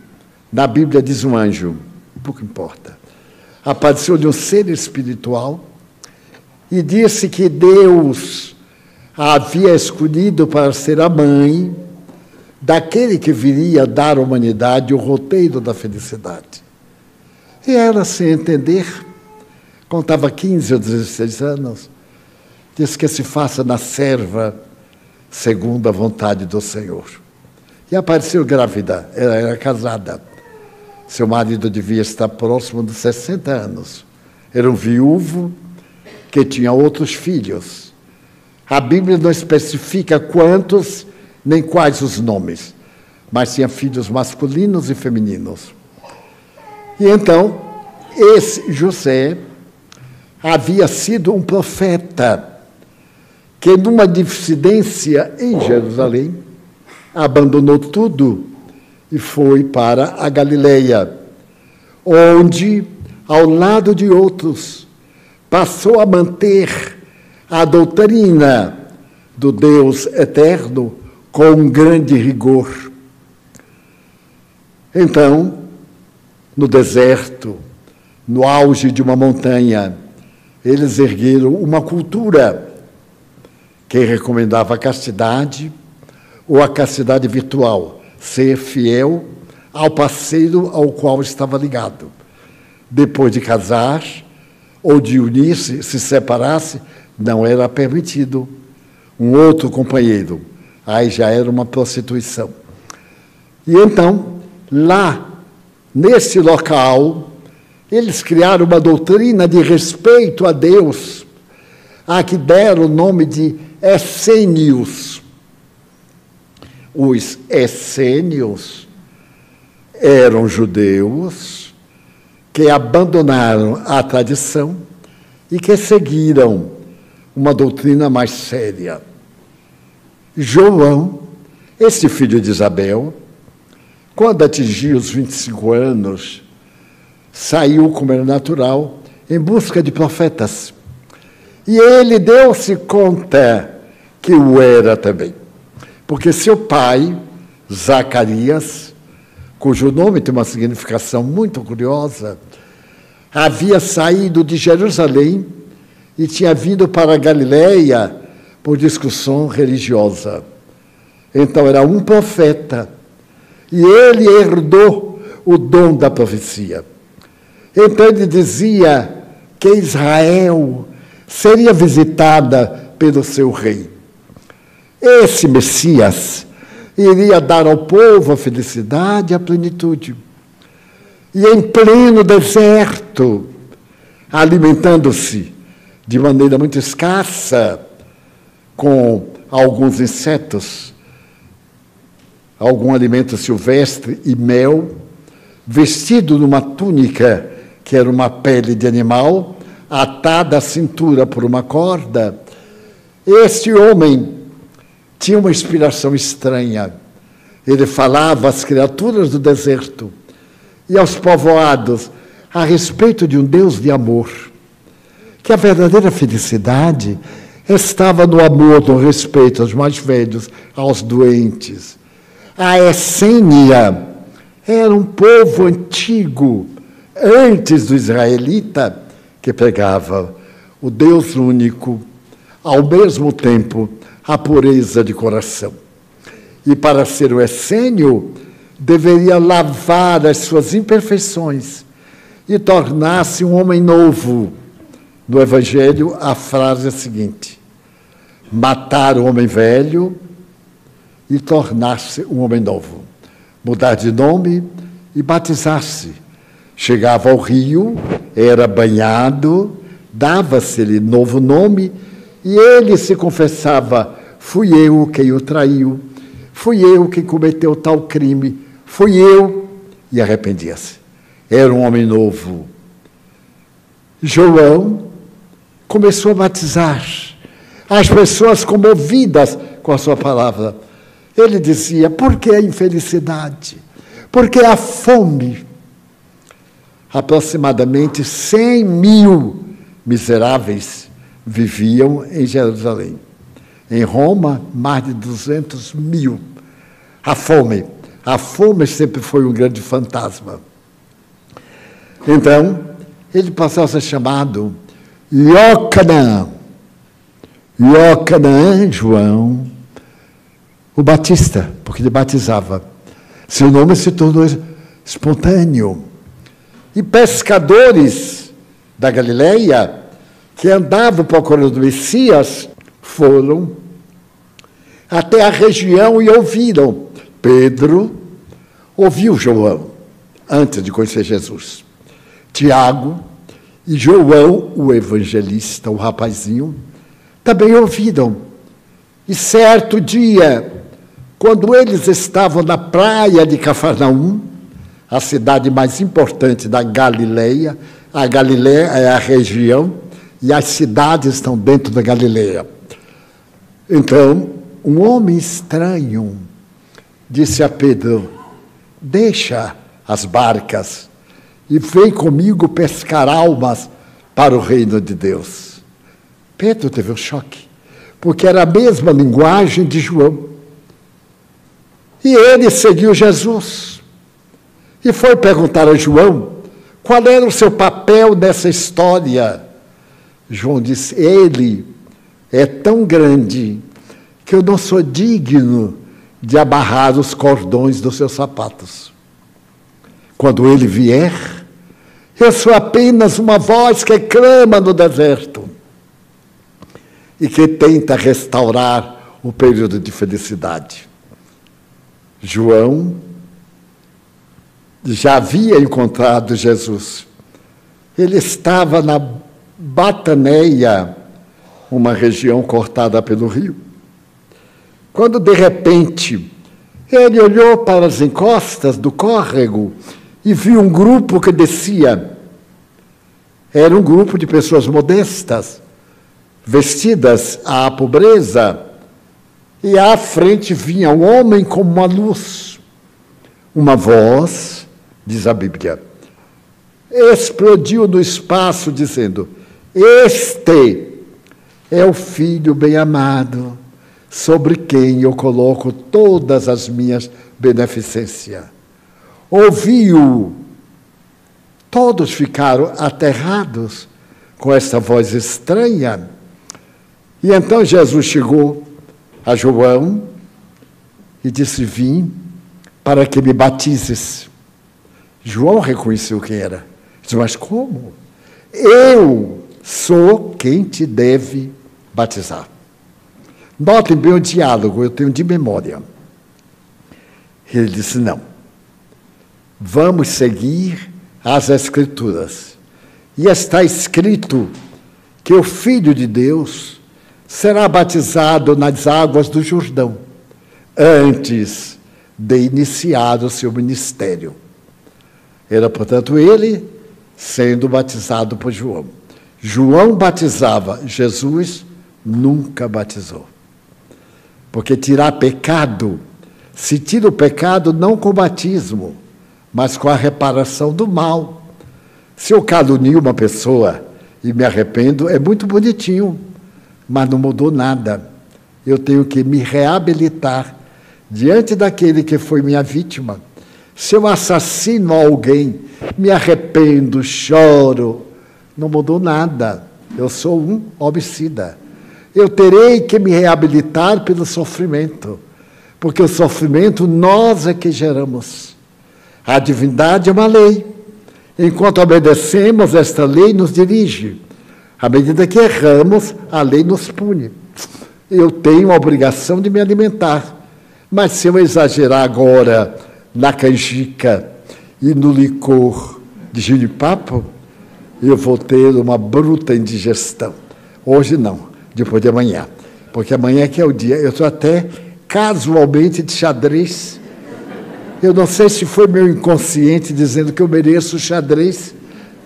S1: na Bíblia diz um anjo, pouco importa. Apareceu-lhe um ser espiritual e disse que Deus a havia escolhido para ser a mãe daquele que viria dar à humanidade o roteiro da felicidade. E ela, sem entender, contava 15 ou 16 anos, disse que se faça na serva segundo a vontade do Senhor. E apareceu grávida, ela era casada. Seu marido devia estar próximo dos 60 anos. Era um viúvo que tinha outros filhos. A Bíblia não especifica quantos, nem quais os nomes, mas tinha filhos masculinos e femininos. E então, esse José havia sido um profeta que, numa dissidência em Jerusalém, abandonou tudo e foi para a Galileia, onde, ao lado de outros, passou a manter a doutrina do Deus eterno com um grande rigor. Então, no deserto, no auge de uma montanha, eles ergueram uma cultura que recomendava a castidade ou a castidade virtual, ser fiel ao parceiro ao qual estava ligado. Depois de casar ou de unir-se, se separasse, não era permitido um outro companheiro. Aí já era uma prostituição. E então, lá, nesse local, eles criaram uma doutrina de respeito a Deus, a que deram o nome de essênios. Os essênios eram judeus que abandonaram a tradição e que seguiram uma doutrina mais séria. João, esse filho de Isabel, quando atingiu os 25 anos, saiu, como era natural, em busca de profetas. E ele deu-se conta que o era também. Porque seu pai, Zacarias, cujo nome tem uma significação muito curiosa, havia saído de Jerusalém e tinha vindo para a Galileia por discussão religiosa. Então era um profeta. E ele herdou o dom da profecia. Então ele dizia que Israel seria visitada pelo seu rei. Esse Messias iria dar ao povo a felicidade e a plenitude. E em pleno deserto, alimentando-se de maneira muito escassa, com alguns insetos, algum alimento silvestre e mel, vestido numa túnica que era uma pele de animal, atada à cintura por uma corda. Este homem tinha uma inspiração estranha. Ele falava às criaturas do deserto e aos povoados a respeito de um Deus de amor, que a verdadeira felicidade estava no amor, no respeito aos mais velhos, aos doentes. A Essênia era um povo antigo, antes do israelita, que pregava o Deus único, ao mesmo tempo a pureza de coração. E para ser o essênio, deveria lavar as suas imperfeições e tornar-se um homem novo. No Evangelho, a frase é a seguinte: matar o homem velho e tornar-se um homem novo. Mudar de nome e batizar-se. Chegava ao rio, era banhado, dava-se-lhe novo nome e ele se confessava: fui eu quem o traiu, fui eu quem cometeu tal crime, fui eu, e arrependia-se. Era um homem novo. João começou a batizar as pessoas comovidas com a sua palavra. Ele dizia: por que a infelicidade? Por que a fome? Aproximadamente 100.000 miseráveis viviam em Jerusalém. Em Roma, mais de 200.000. A fome sempre foi um grande fantasma. Então, ele passou a ser chamado Iocanã. Iocanã, João, o Batista, porque ele batizava. Seu nome se tornou espontâneo. E pescadores da Galileia, que andavam procurando o Messias, foram até a região e ouviram. Pedro ouviu João, antes de conhecer Jesus. Tiago e João, o evangelista, o rapazinho, também ouviram. E certo dia, quando eles estavam na praia de Cafarnaum, a cidade mais importante da Galileia, a Galileia é a região e as cidades estão dentro da Galileia. Então, um homem estranho disse a Pedro: deixa as barcas e vem comigo pescar almas para o reino de Deus. Pedro teve um choque, porque era a mesma linguagem de João. E ele seguiu Jesus. e foi perguntar a João qual era o seu papel nessa história. João disse: ele é tão grande que eu não sou digno de amarrar os cordões dos seus sapatos. Quando ele vier, eu sou apenas uma voz que clama no deserto e que tenta restaurar o período de felicidade. João já havia encontrado Jesus. Ele estava na Bataneia, uma região cortada pelo rio, quando de repente ele olhou para as encostas do córrego e viu um grupo que descia. Era um grupo de pessoas modestas, vestidas à pobreza, e à frente vinha um homem como uma luz. Uma voz, diz a Bíblia, explodiu no espaço dizendo: este é o Filho bem-amado, sobre quem eu coloco todas as minhas beneficências. Ouviu, todos ficaram aterrados com essa voz estranha. E então Jesus chegou a João e disse: vim para que me batizes. João reconheceu quem era. Disse: mas como? Eu sou quem te deve batizar. Notem bem o diálogo, eu tenho de memória. Ele disse: não, vamos seguir as Escrituras. E está escrito que o Filho de Deus será batizado nas águas do Jordão, antes de iniciar o seu ministério. Era, portanto, ele sendo batizado por João. João batizava, Jesus nunca batizou. Porque tirar pecado, se tira o pecado não com o batismo, mas com a reparação do mal. Se eu calunio uma pessoa e me arrependo, é muito bonitinho, mas não mudou nada. Eu tenho que me reabilitar diante daquele que foi minha vítima. Se eu assassino alguém, me arrependo, choro, não mudou nada. Eu sou um homicida. Eu terei que me reabilitar pelo sofrimento, porque o sofrimento nós é que geramos. A divindade é uma lei. Enquanto obedecemos, esta lei nos dirige. À medida que erramos, a lei nos pune. Eu tenho a obrigação de me alimentar. Mas se eu exagerar agora na canjica e no licor de jenipapo, eu vou ter uma bruta indigestão. Hoje não, depois de amanhã. Porque amanhã que é o dia. Eu estou até casualmente de xadrez. Eu não sei se foi meu inconsciente dizendo que eu mereço xadrez.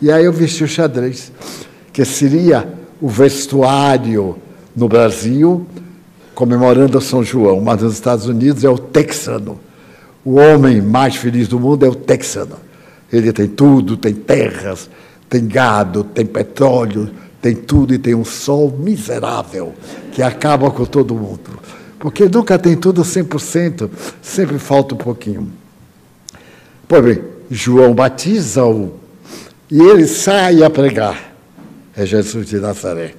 S1: E aí eu vesti o xadrez, que seria o vestuário no Brasil, comemorando São João, mas nos Estados Unidos é o texano. O homem mais feliz do mundo é o texano. Ele tem tudo, tem terras, tem gado, tem petróleo, tem tudo, e tem um sol miserável que acaba com todo mundo. Porque nunca tem tudo 100%, sempre falta um pouquinho. Pois bem, João batiza-o e ele sai a pregar. É Jesus de Nazaré.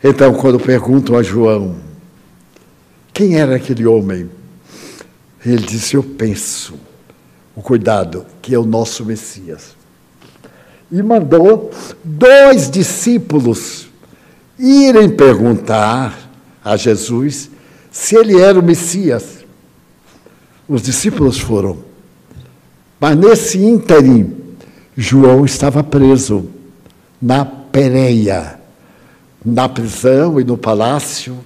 S1: Então, quando perguntam a João quem era aquele homem, ele disse: eu penso, o cuidado, que é o nosso Messias. E mandou 2 discípulos irem perguntar a Jesus se ele era o Messias. Os discípulos foram. Mas nesse ínterim, João estava preso na Pérea, na prisão e no palácio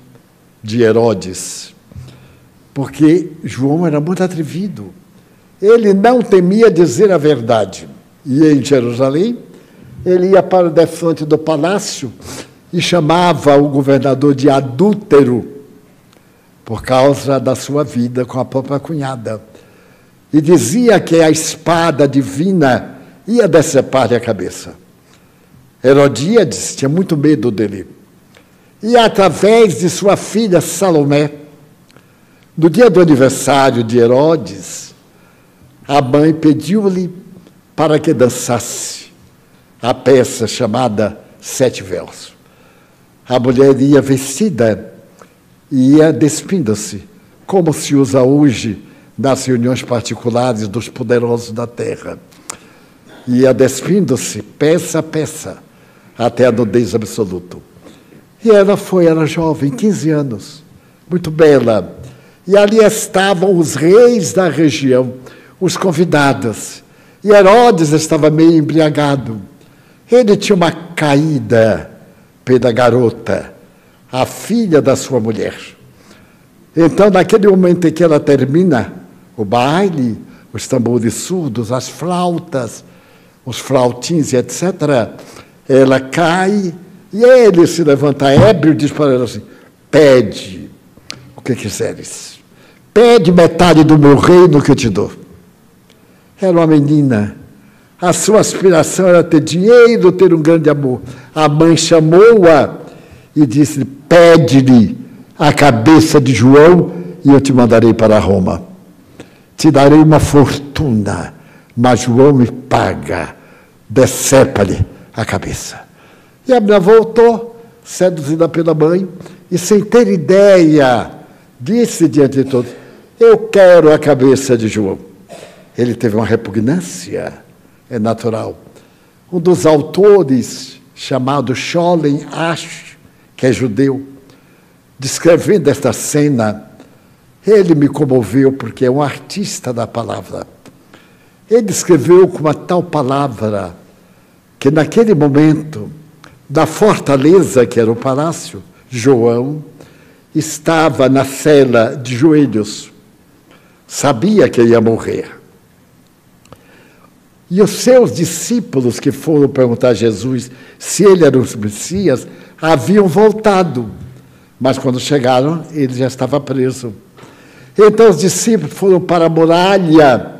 S1: de Herodes. Porque João era muito atrevido. Ele não temia dizer a verdade. E em Jerusalém, ele ia para o defronte do palácio e chamava o governador de adúltero, por causa da sua vida com a própria cunhada. E dizia que a espada divina ia decepar-lhe a cabeça. Herodíades tinha muito medo dele. E através de sua filha Salomé, no dia do aniversário de Herodes, a mãe pediu-lhe para que dançasse a peça chamada Sete Véus. A mulher ia vestida e ia despindo-se, como se usa hoje nas reuniões particulares dos poderosos da terra. Ia despindo-se, peça a peça, até a nudez absoluta. E ela era jovem, 15 anos, muito bela. E ali estavam os reis da região, os convidados. E Herodes estava meio embriagado. Ele tinha uma caída pela garota, a filha da sua mulher. Então, naquele momento em que ela termina o baile, os tambores surdos, as flautas, os flautins, etc., ela cai e ele se levanta ébrio e diz para ela assim: pede o que quiseres. Pede metade do meu reino que eu te dou. Era uma menina. A sua aspiração era ter dinheiro, ter um grande amor. A mãe chamou-a e disse: pede-lhe a cabeça de João e eu te mandarei para Roma. Te darei uma fortuna, mas João me paga. Decepa-lhe a cabeça. E a menina voltou, seduzida pela mãe, e sem ter ideia, disse diante de todos: eu quero a cabeça de João. Ele teve uma repugnância, é natural. Um dos autores, chamado Scholem Asch, que é judeu, descrevendo esta cena, ele me comoveu porque é um artista da palavra. Ele escreveu com uma tal palavra que naquele momento, da fortaleza que era o palácio, João estava na cela de joelhos, sabia que ia morrer. E os seus discípulos que foram perguntar a Jesus se ele era o Messias, haviam voltado, mas quando chegaram, ele já estava preso. Então os discípulos foram para a muralha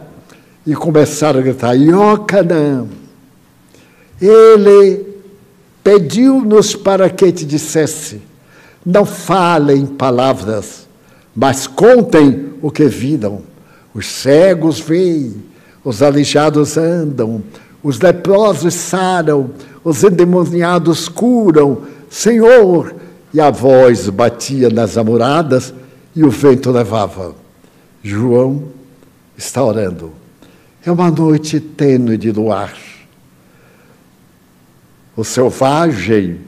S1: e começaram a gritar: Iocanã, ele pediu-nos para que te dissesse, não falem palavras, mas contem o que viram. Os cegos veem, os aleijados andam, os leprosos saram, os endemoniados curam. Senhor! E a voz batia nas amoradas e o vento levava. João está orando. É uma noite tênue de luar. O selvagem,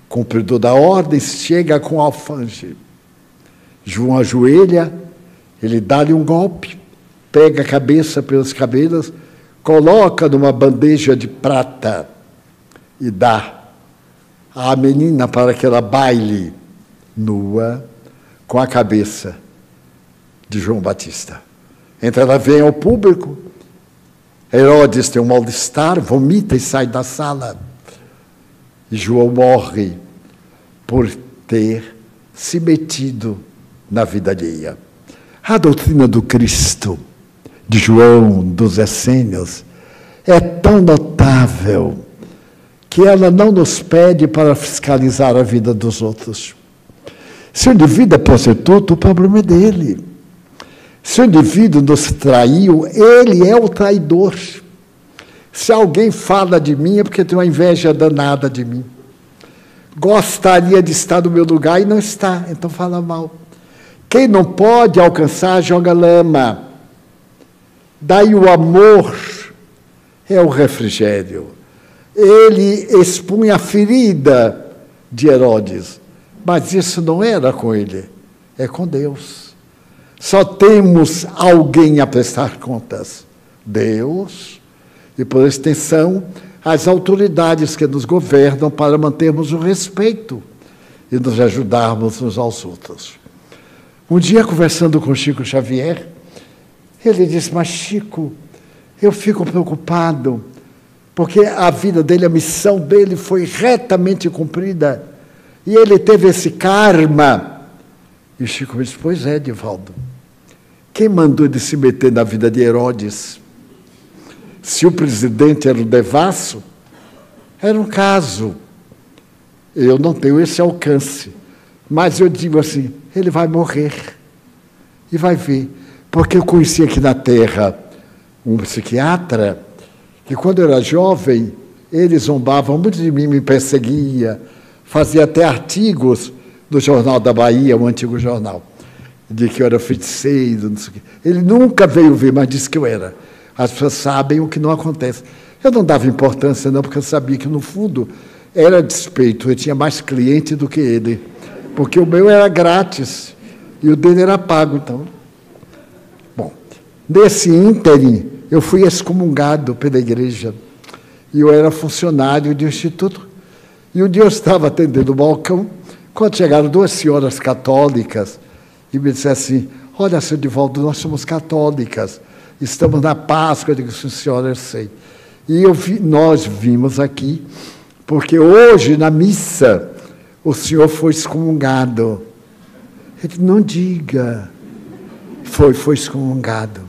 S1: cumpridor da ordem, chega com alfange. João ajoelha, ele dá-lhe um golpe, pega a cabeça pelos cabelos, coloca numa bandeja de prata e dá à menina para que ela baile nua com a cabeça de João Batista. Então ela vem ao público, Herodes tem um mal-estar, vomita e sai da sala. E João morre por ter se metido na vida alheia. A doutrina do Cristo, de João dos Essênios, é tão notável que ela não nos pede para fiscalizar a vida dos outros. Se o indivíduo é prostituto, o problema é dele. Se o indivíduo nos traiu, ele é o traidor. Se alguém fala de mim, é porque tem uma inveja danada de mim. Gostaria de estar no meu lugar e não está, então fala mal. Quem não pode alcançar, joga lama. Daí o amor é o refrigério. Ele expunha a ferida de Herodes, mas isso não era com ele, é com Deus. Só temos alguém a prestar contas, Deus, e por extensão, as autoridades que nos governam para mantermos o respeito e nos ajudarmos uns aos outros. Um dia, conversando com Chico Xavier, ele disse: mas Chico, eu fico preocupado, porque a vida dele, a missão dele foi retamente cumprida, e ele teve esse karma. E o Chico me disse: pois é, Divaldo, quem mandou ele se meter na vida de Herodes? Se o presidente era o devasso, era um caso. Eu não tenho esse alcance, mas eu digo assim, ele vai morrer, e vai ver, porque eu conheci aqui na terra um psiquiatra, que quando eu era jovem, ele zombava muito de mim, me perseguia, fazia até artigos do Jornal da Bahia, o antigo jornal, de que eu era feiticeiro, não sei o quê. Ele nunca veio ver, mas disse que eu era. As pessoas sabem o que não acontece. Eu não dava importância, não, porque eu sabia que, no fundo, era despeito. Eu tinha mais cliente do que ele, porque o meu era grátis e o dele era pago. Então, bom, nesse ínterim, eu fui excomungado pela igreja e eu era funcionário de um instituto. E um dia eu estava atendendo o balcão, quando chegaram duas senhoras católicas e me disseram assim: olha, seu Divaldo, nós somos católicas, estamos na Páscoa. Eu digo: sim, senhora, eu sei. E nós vimos aqui, porque hoje, na missa, o senhor foi excomungado. Ele disse: não diga. Foi excomungado.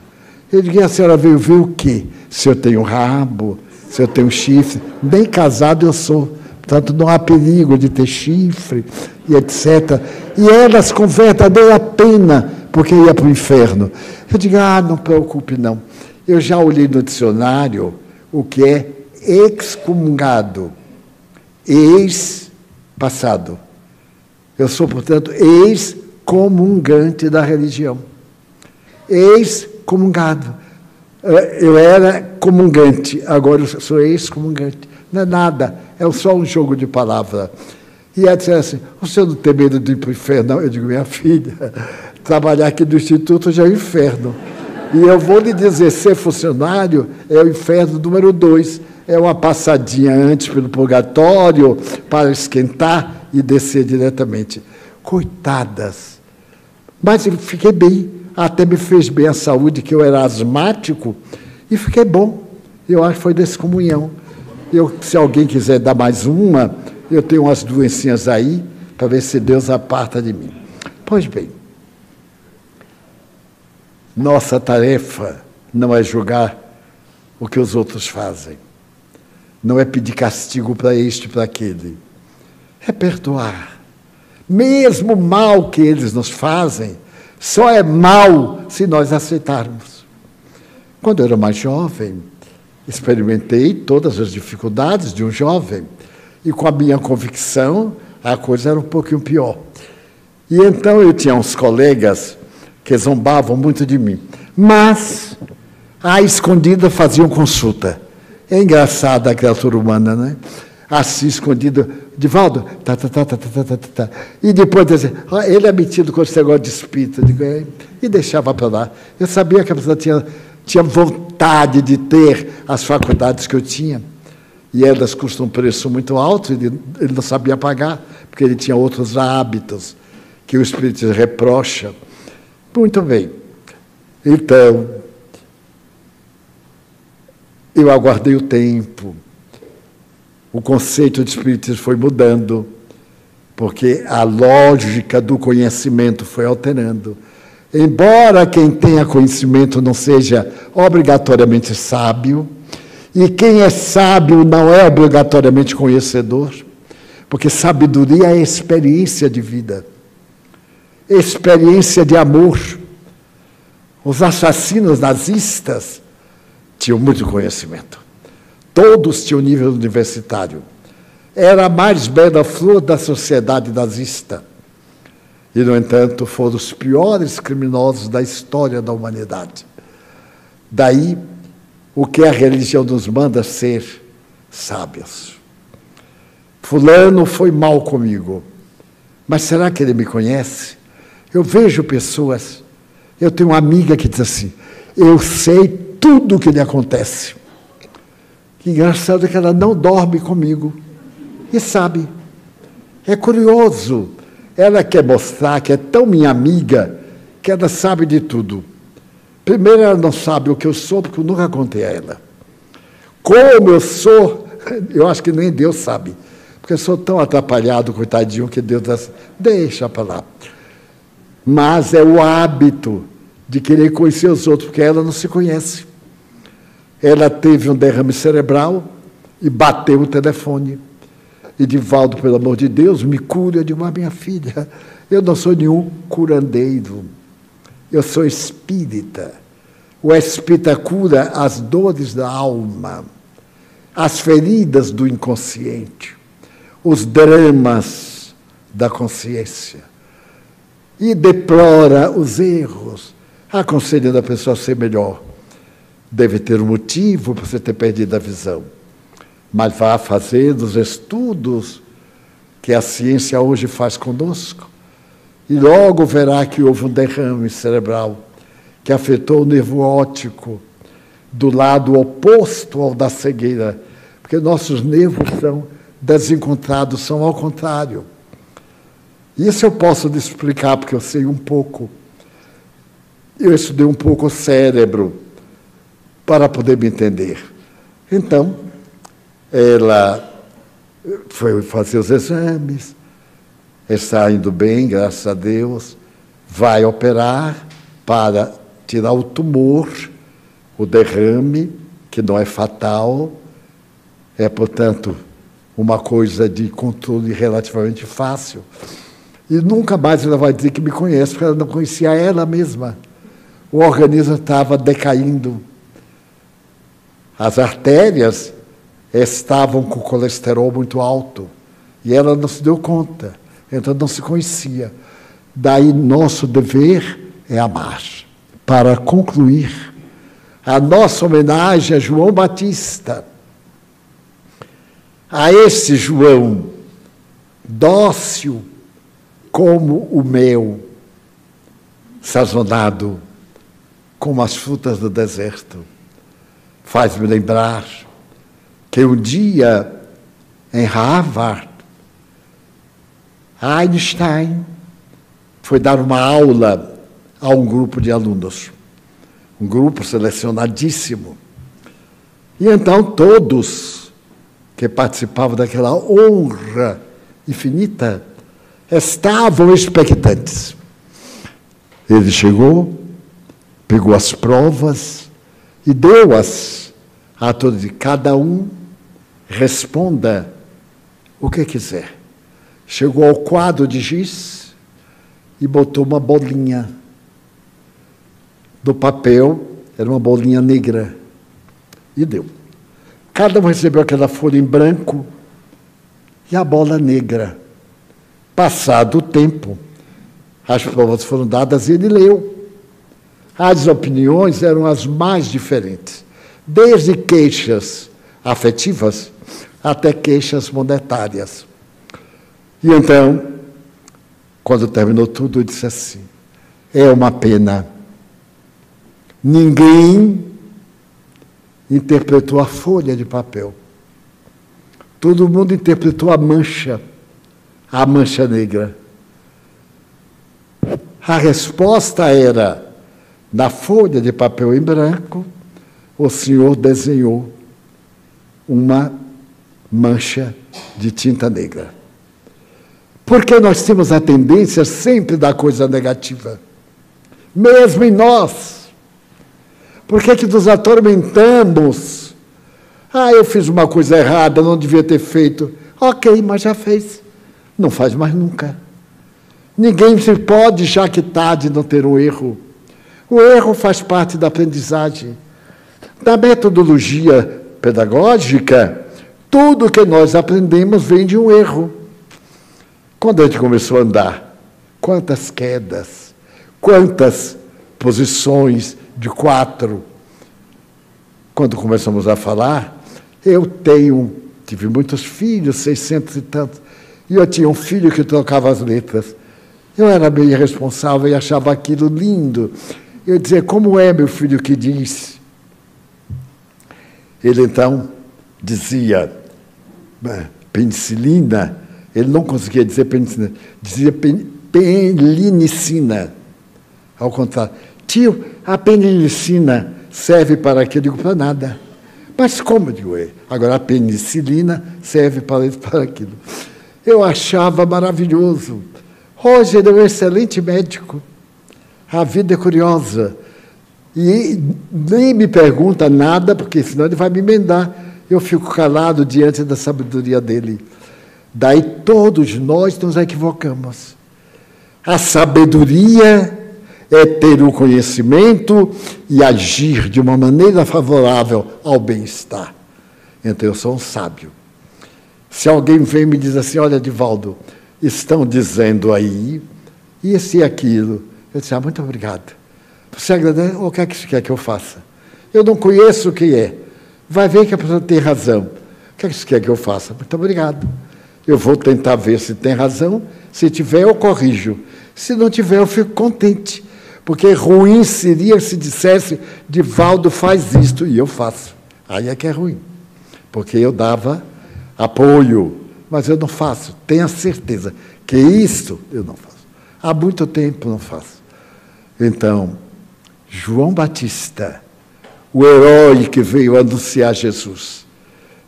S1: Eu digo: e a senhora veio ver o quê? Se eu tenho rabo, se eu tenho chifre. Nem casado eu sou, portanto não há perigo de ter chifre, e etc. E elas com verdadeira pena, porque ia para o inferno. Eu digo: ah, não preocupe não. Eu já olhei no dicionário o que é excomungado, ex-passado. Eu sou, portanto, ex-comungante da religião. Ex-comungado. Eu era comungante, agora eu sou ex-comungante. Não é nada, é só um jogo de palavra. E ela disse assim: o senhor não tem medo de ir para o inferno? Não. Eu digo: minha filha, trabalhar aqui no Instituto já é o inferno. E eu vou lhe dizer, ser funcionário é o inferno número 2. É uma passadinha antes pelo purgatório para esquentar e descer diretamente. Coitadas. Mas eu fiquei bem. Até me fez bem a saúde, que eu era asmático, e fiquei bom. Eu acho que foi dessa comunhão. Se alguém quiser dar mais uma, eu tenho umas doencinhas aí, para ver se Deus aparta de mim. Pois bem, nossa tarefa não é julgar o que os outros fazem. Não é pedir castigo para este e para aquele. É perdoar. Mesmo o mal que eles nos fazem, só é mal se nós aceitarmos. Quando eu era mais jovem, experimentei todas as dificuldades de um jovem. E com a minha convicção, a coisa era um pouquinho pior. E então eu tinha uns colegas que zombavam muito de mim. Mas, à escondida, faziam consulta. É engraçada a criatura humana, né? Assim, escondida: Divaldo, tá. E depois dizia: ele é metido com esse negócio de espírito. E deixava para lá. Eu sabia que a pessoa tinha vontade de ter as faculdades que eu tinha. E elas custam um preço muito alto, ele não sabia pagar, porque ele tinha outros hábitos que o espírito reprocha. Muito bem. Então, eu aguardei o tempo. O conceito de espiritismo foi mudando, porque a lógica do conhecimento foi alterando. Embora quem tenha conhecimento não seja obrigatoriamente sábio, e quem é sábio não é obrigatoriamente conhecedor, porque sabedoria é experiência de vida, experiência de amor. Os assassinos nazistas tinham muito conhecimento. Todos tinham nível universitário. Era a mais bela flor da sociedade nazista. E, no entanto, foram os piores criminosos da história da humanidade. Daí, o que a religião nos manda ser sábios. Fulano foi mal comigo, mas será que ele me conhece? Eu vejo pessoas, eu tenho uma amiga que diz assim: eu sei tudo o que lhe acontece. Que engraçado é que ela não dorme comigo e sabe. É curioso. Ela quer mostrar que é tão minha amiga que ela sabe de tudo. Primeiro, ela não sabe o que eu sou, porque eu nunca contei a ela. Como eu sou, eu acho que nem Deus sabe. Porque eu sou tão atrapalhado, coitadinho, que Deus deixa para lá. Mas é o hábito de querer conhecer os outros, porque ela não se conhece. Ela teve um derrame cerebral e bateu o telefone. E Divaldo, pelo amor de Deus, me cura. Eu digo: mas minha filha, eu não sou nenhum curandeiro. Eu sou espírita. O espírita cura as dores da alma, as feridas do inconsciente, os dramas da consciência, e deplora os erros, aconselhando a pessoa a ser melhor. Deve ter um motivo para você ter perdido a visão, mas vá fazer os estudos que a ciência hoje faz conosco, e logo verá que houve um derrame cerebral que afetou o nervo óptico do lado oposto ao da cegueira, porque nossos nervos são desencontrados, são ao contrário. Isso eu posso lhe explicar, porque eu sei um pouco. Eu estudei um pouco o cérebro para poder me entender. Então, ela foi fazer os exames, está indo bem, graças a Deus, vai operar para tirar o tumor, o derrame, que não é fatal, é, portanto, uma coisa de controle relativamente fácil. E nunca mais ela vai dizer que me conhece, porque ela não conhecia ela mesma. O organismo estava decaindo. As artérias estavam com o colesterol muito alto, e ela não se deu conta, então não se conhecia. Daí nosso dever é amar. Para concluir, a nossa homenagem a João Batista, a esse João dócil como o mel, sazonado como as frutas do deserto, faz-me lembrar que um dia em Harvard, Einstein foi dar uma aula a um grupo de alunos, um grupo selecionadíssimo. E então todos que participavam daquela honra infinita estavam expectantes. Ele chegou, pegou as provas e deu-as a todos. Cada um responda o que quiser. Chegou ao quadro de giz e botou uma bolinha. Do papel, era uma bolinha negra. E deu. Cada um recebeu aquela folha em branco e a bola negra. Passado o tempo, as provas foram dadas e ele leu. As opiniões eram as mais diferentes, desde queixas afetivas até queixas monetárias. E então, quando terminou tudo, ele disse assim: é uma pena. Ninguém interpretou a folha de papel. Todo mundo interpretou a mancha negra. A resposta era: na folha de papel em branco, o senhor desenhou uma mancha de tinta negra. Porque nós temos a tendência sempre da coisa negativa, mesmo em nós. Por que nos atormentamos? Eu fiz uma coisa errada, não devia ter feito. Ok, mas já fez. Não faz mais nunca. Ninguém se pode jactar de não ter um erro. O erro faz parte da aprendizagem. Da metodologia pedagógica, tudo que nós aprendemos vem de um erro. Quando a gente começou a andar, quantas quedas, quantas posições de 4. Quando começamos a falar, eu tive muitos filhos, 600 e tantos, e eu tinha um filho que trocava as letras. Eu era meio irresponsável e achava aquilo lindo. Eu dizia: como é, meu filho, que diz? Ele então dizia penicilina, ele não conseguia dizer penicilina, dizia penilicina. Ao contrário: tio, a penilicina serve para quê? Eu digo: para nada. Mas como? Eu digo: agora a penicilina serve para isso, para aquilo. Eu achava maravilhoso. Roger é um excelente médico. A vida é curiosa. E nem me pergunta nada, porque senão ele vai me emendar. Eu fico calado diante da sabedoria dele. Daí todos nós nos equivocamos. A sabedoria é ter o conhecimento e agir de uma maneira favorável ao bem-estar. Então, eu sou um sábio. Se alguém vem e me diz assim, olha, Divaldo, estão dizendo aí isso e aquilo, eu disse, muito obrigado. Você agradece, o que é que você quer que eu faça? Eu não conheço o que é. Vai ver que a pessoa tem razão. O que é que você quer que eu faça? Muito obrigado. Eu vou tentar ver se tem razão. Se tiver, eu corrijo. Se não tiver, eu fico contente. Porque ruim seria se dissesse, Divaldo faz isto e eu faço. Aí é que é ruim. Porque eu dava apoio, mas eu não faço. Tenha certeza que isto eu não faço. Há muito tempo não faço. Então, João Batista, o herói que veio anunciar Jesus,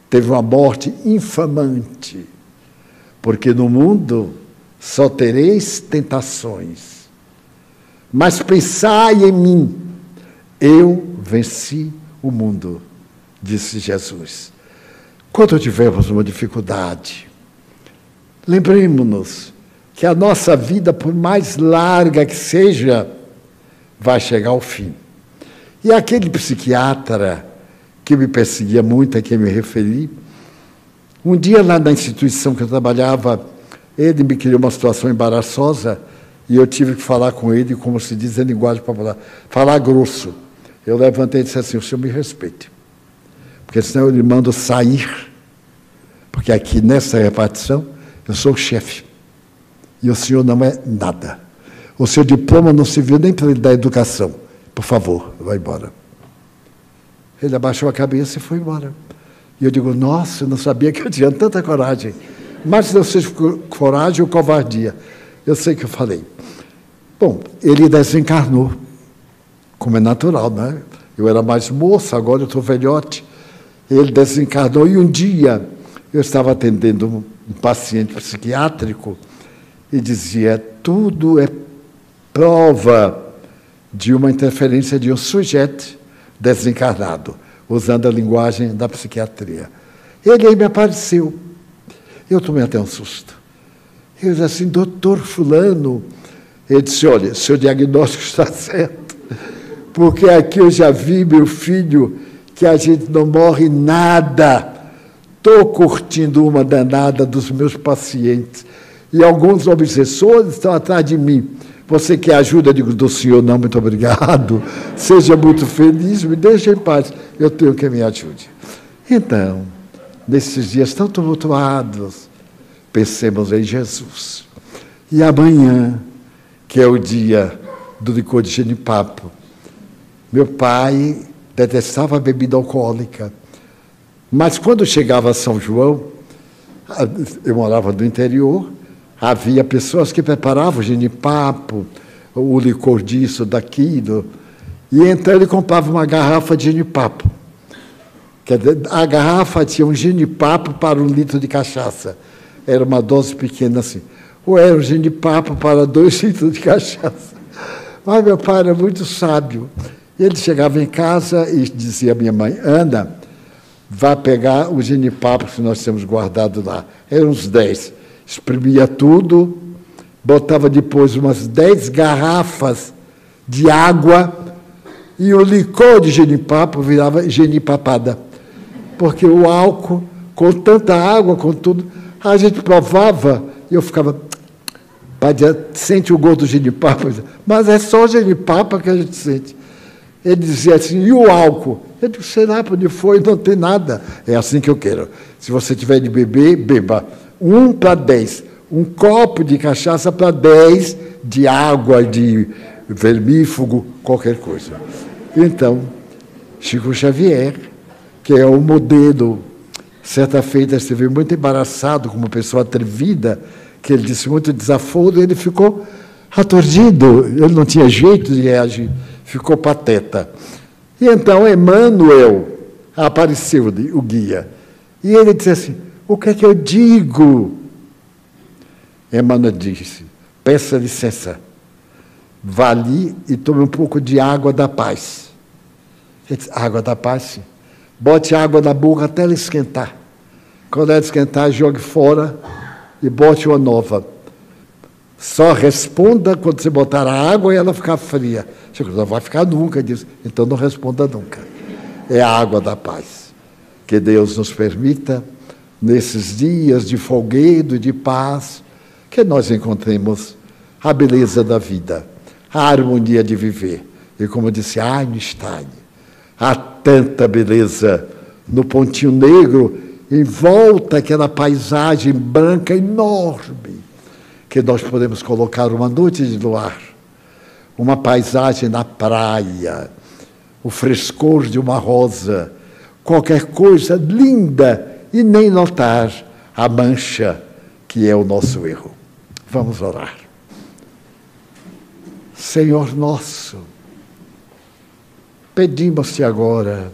S1: teve uma morte infamante, porque no mundo só tereis tentações, mas pensai em mim, eu venci o mundo, disse Jesus. Quando tivermos uma dificuldade, lembremos-nos que a nossa vida, por mais larga que seja, vai chegar ao fim. E aquele psiquiatra que me perseguia muito, a quem me referi, um dia lá na instituição que eu trabalhava, ele me criou uma situação embaraçosa e eu tive que falar com ele, como se diz em linguagem popular, falar grosso. Eu levantei e disse assim, o senhor me respeite, porque senão eu lhe mando sair, porque aqui nessa repartição eu sou o chefe e o senhor não é nada. O seu diploma não serviu nem para ele dar educação. Por favor, vai embora. Ele abaixou a cabeça e foi embora. E eu digo, nossa, eu não sabia que eu tinha tanta coragem. Mas não seja coragem ou covardia. Eu sei que eu falei. Bom, ele desencarnou, como é natural, né? Eu era mais moço, agora eu estou velhote. Ele desencarnou e um dia eu estava atendendo um paciente psiquiátrico e dizia, tudo é prova de uma interferência de um sujeito desencarnado, usando a linguagem da psiquiatria. Ele aí me apareceu. Eu tomei até um susto. Eu disse assim, doutor fulano. Ele disse, olha, seu diagnóstico está certo, porque aqui eu já vi, meu filho, que a gente não morre nada. Estou curtindo uma danada dos meus pacientes. E alguns obsessores estão atrás de mim. Você quer ajuda? Eu digo, do senhor, não, muito obrigado. Seja muito feliz, me deixe em paz. Eu tenho que me ajude. Então, nesses dias tão tumultuados, pensemos em Jesus. E amanhã, que é o dia do licor de genipapo, meu pai detestava a bebida alcoólica. Mas quando chegava a São João, eu morava no interior, havia pessoas que preparavam o genipapo, o licor disso, daquilo, e então ele comprava uma garrafa de genipapo. Quer dizer, a garrafa tinha um genipapo para 1 litro de cachaça. Era uma dose pequena assim. Ou era um genipapo para 2 litros de cachaça. Mas meu pai era muito sábio. Ele chegava em casa e dizia à minha mãe, Ana, vá pegar o genipapo que nós temos guardado lá. Eram uns 10. Exprimia tudo, botava depois umas 10 garrafas de água e o licor de genipapo virava genipapada. Porque o álcool, com tanta água, com tudo, a gente provava e eu ficava, sente o gosto do genipapo, mas é só genipapo que a gente sente. Ele dizia assim, e o álcool? Eu disse, sei lá para onde foi, não tem nada. É assim que eu quero. Se você tiver de beber, beba. 1 para 10. Um copo de cachaça para 10 de água, de vermífugo, qualquer coisa. Então, Chico Xavier, que é o modelo, certa feita esteve muito embaraçado, como pessoa atrevida, que ele disse muito desaforo, ele ficou aturdido, ele não tinha jeito de reagir, ficou pateta. E então Emmanuel apareceu, o guia, e ele disse assim, o que é que eu digo? Emmanuel disse, peça licença, vá ali e tome um pouco de água da paz. Ele disse, água da paz, sim. Bote água na boca até ela esquentar. Quando ela esquentar, jogue fora e bote uma nova. Só responda quando você botar a água e ela ficar fria. Não vai ficar nunca, diz. Então não responda nunca. É a água da paz. Que Deus nos permita, nesses dias de folguedo e de paz, que nós encontremos a beleza da vida, a harmonia de viver. E como disse Einstein, há tanta beleza no pontinho negro, em volta aquela paisagem branca enorme, que nós podemos colocar uma noite de luar, uma paisagem na praia, o frescor de uma rosa, qualquer coisa linda, e nem notar a mancha que é o nosso erro. Vamos orar. Senhor nosso, pedimos-te agora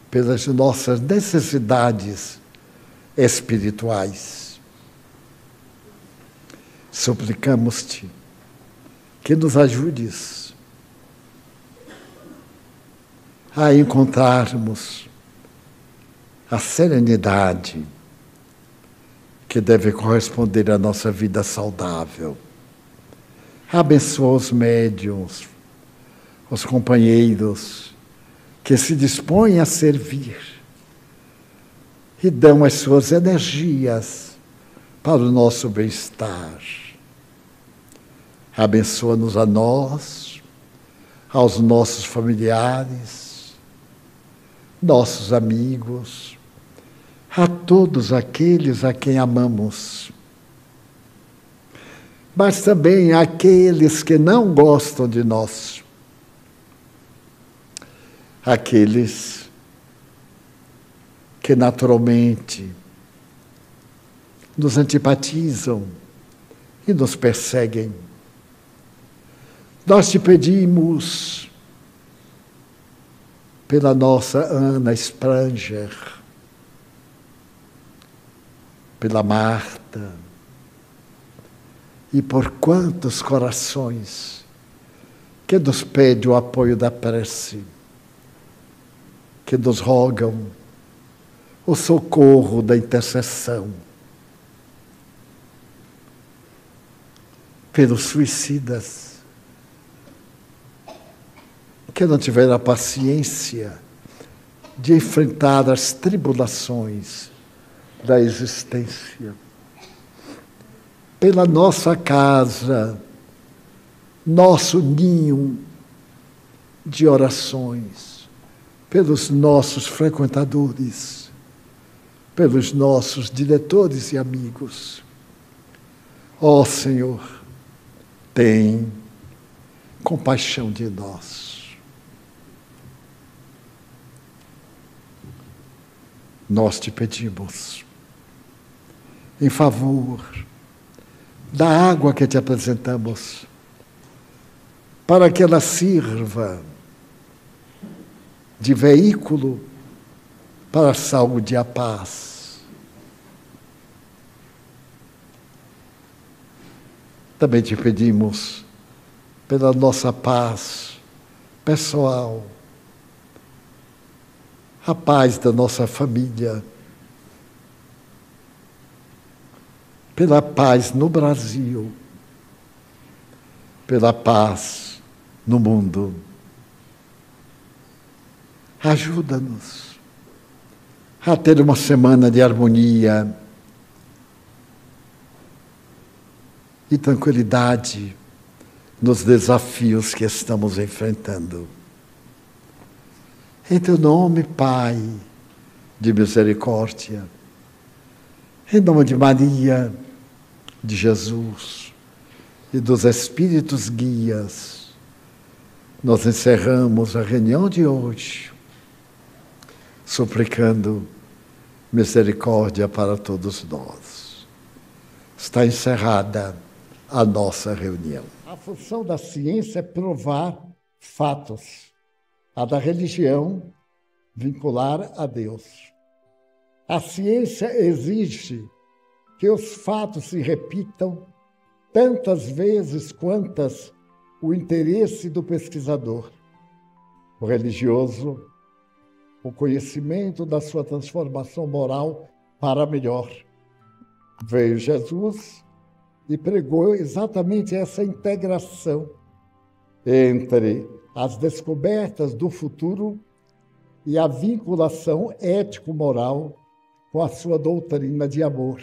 S1: pelas nossas necessidades espirituais. Suplicamos-te que nos ajudes a encontrarmos a serenidade que deve corresponder à nossa vida saudável. Abençoa os médiuns, os companheiros que se dispõem a servir e dão as suas energias para o nosso bem-estar. Abençoa-nos a nós, aos nossos familiares, nossos amigos, a todos aqueles a quem amamos, mas também àqueles que não gostam de nós, aqueles que naturalmente nos antipatizam e nos perseguem. Nós te pedimos pela nossa Ana Spranger, pela Marta, e por quantos corações que nos pede o apoio da prece, que nos rogam o socorro da intercessão, pelos suicidas, que não tiveram a paciência de enfrentar as tribulações da existência, pela nossa casa, nosso ninho de orações, pelos nossos frequentadores, pelos nossos diretores e amigos. Ó Senhor, tem compaixão de nós. Nós te pedimos, em favor da água que te apresentamos, para que ela sirva de veículo para a saúde e a paz. Também te pedimos pela nossa paz pessoal, a paz da nossa família, pela paz no Brasil, pela paz no mundo. Ajuda-nos a ter uma semana de harmonia e tranquilidade nos desafios que estamos enfrentando. Em teu nome, Pai de misericórdia, em nome de Maria, de Jesus e dos Espíritos guias, nós encerramos a reunião de hoje, suplicando misericórdia para todos nós. Está encerrada a nossa reunião. A função da ciência é provar fatos. A da religião, vincular a Deus. A ciência exige que os fatos se repitam tantas vezes quantas o interesse do pesquisador. O religioso, o conhecimento da sua transformação moral para melhor. Veio Jesus e pregou exatamente essa integração entre as descobertas do futuro e a vinculação ético-moral com a sua doutrina de amor.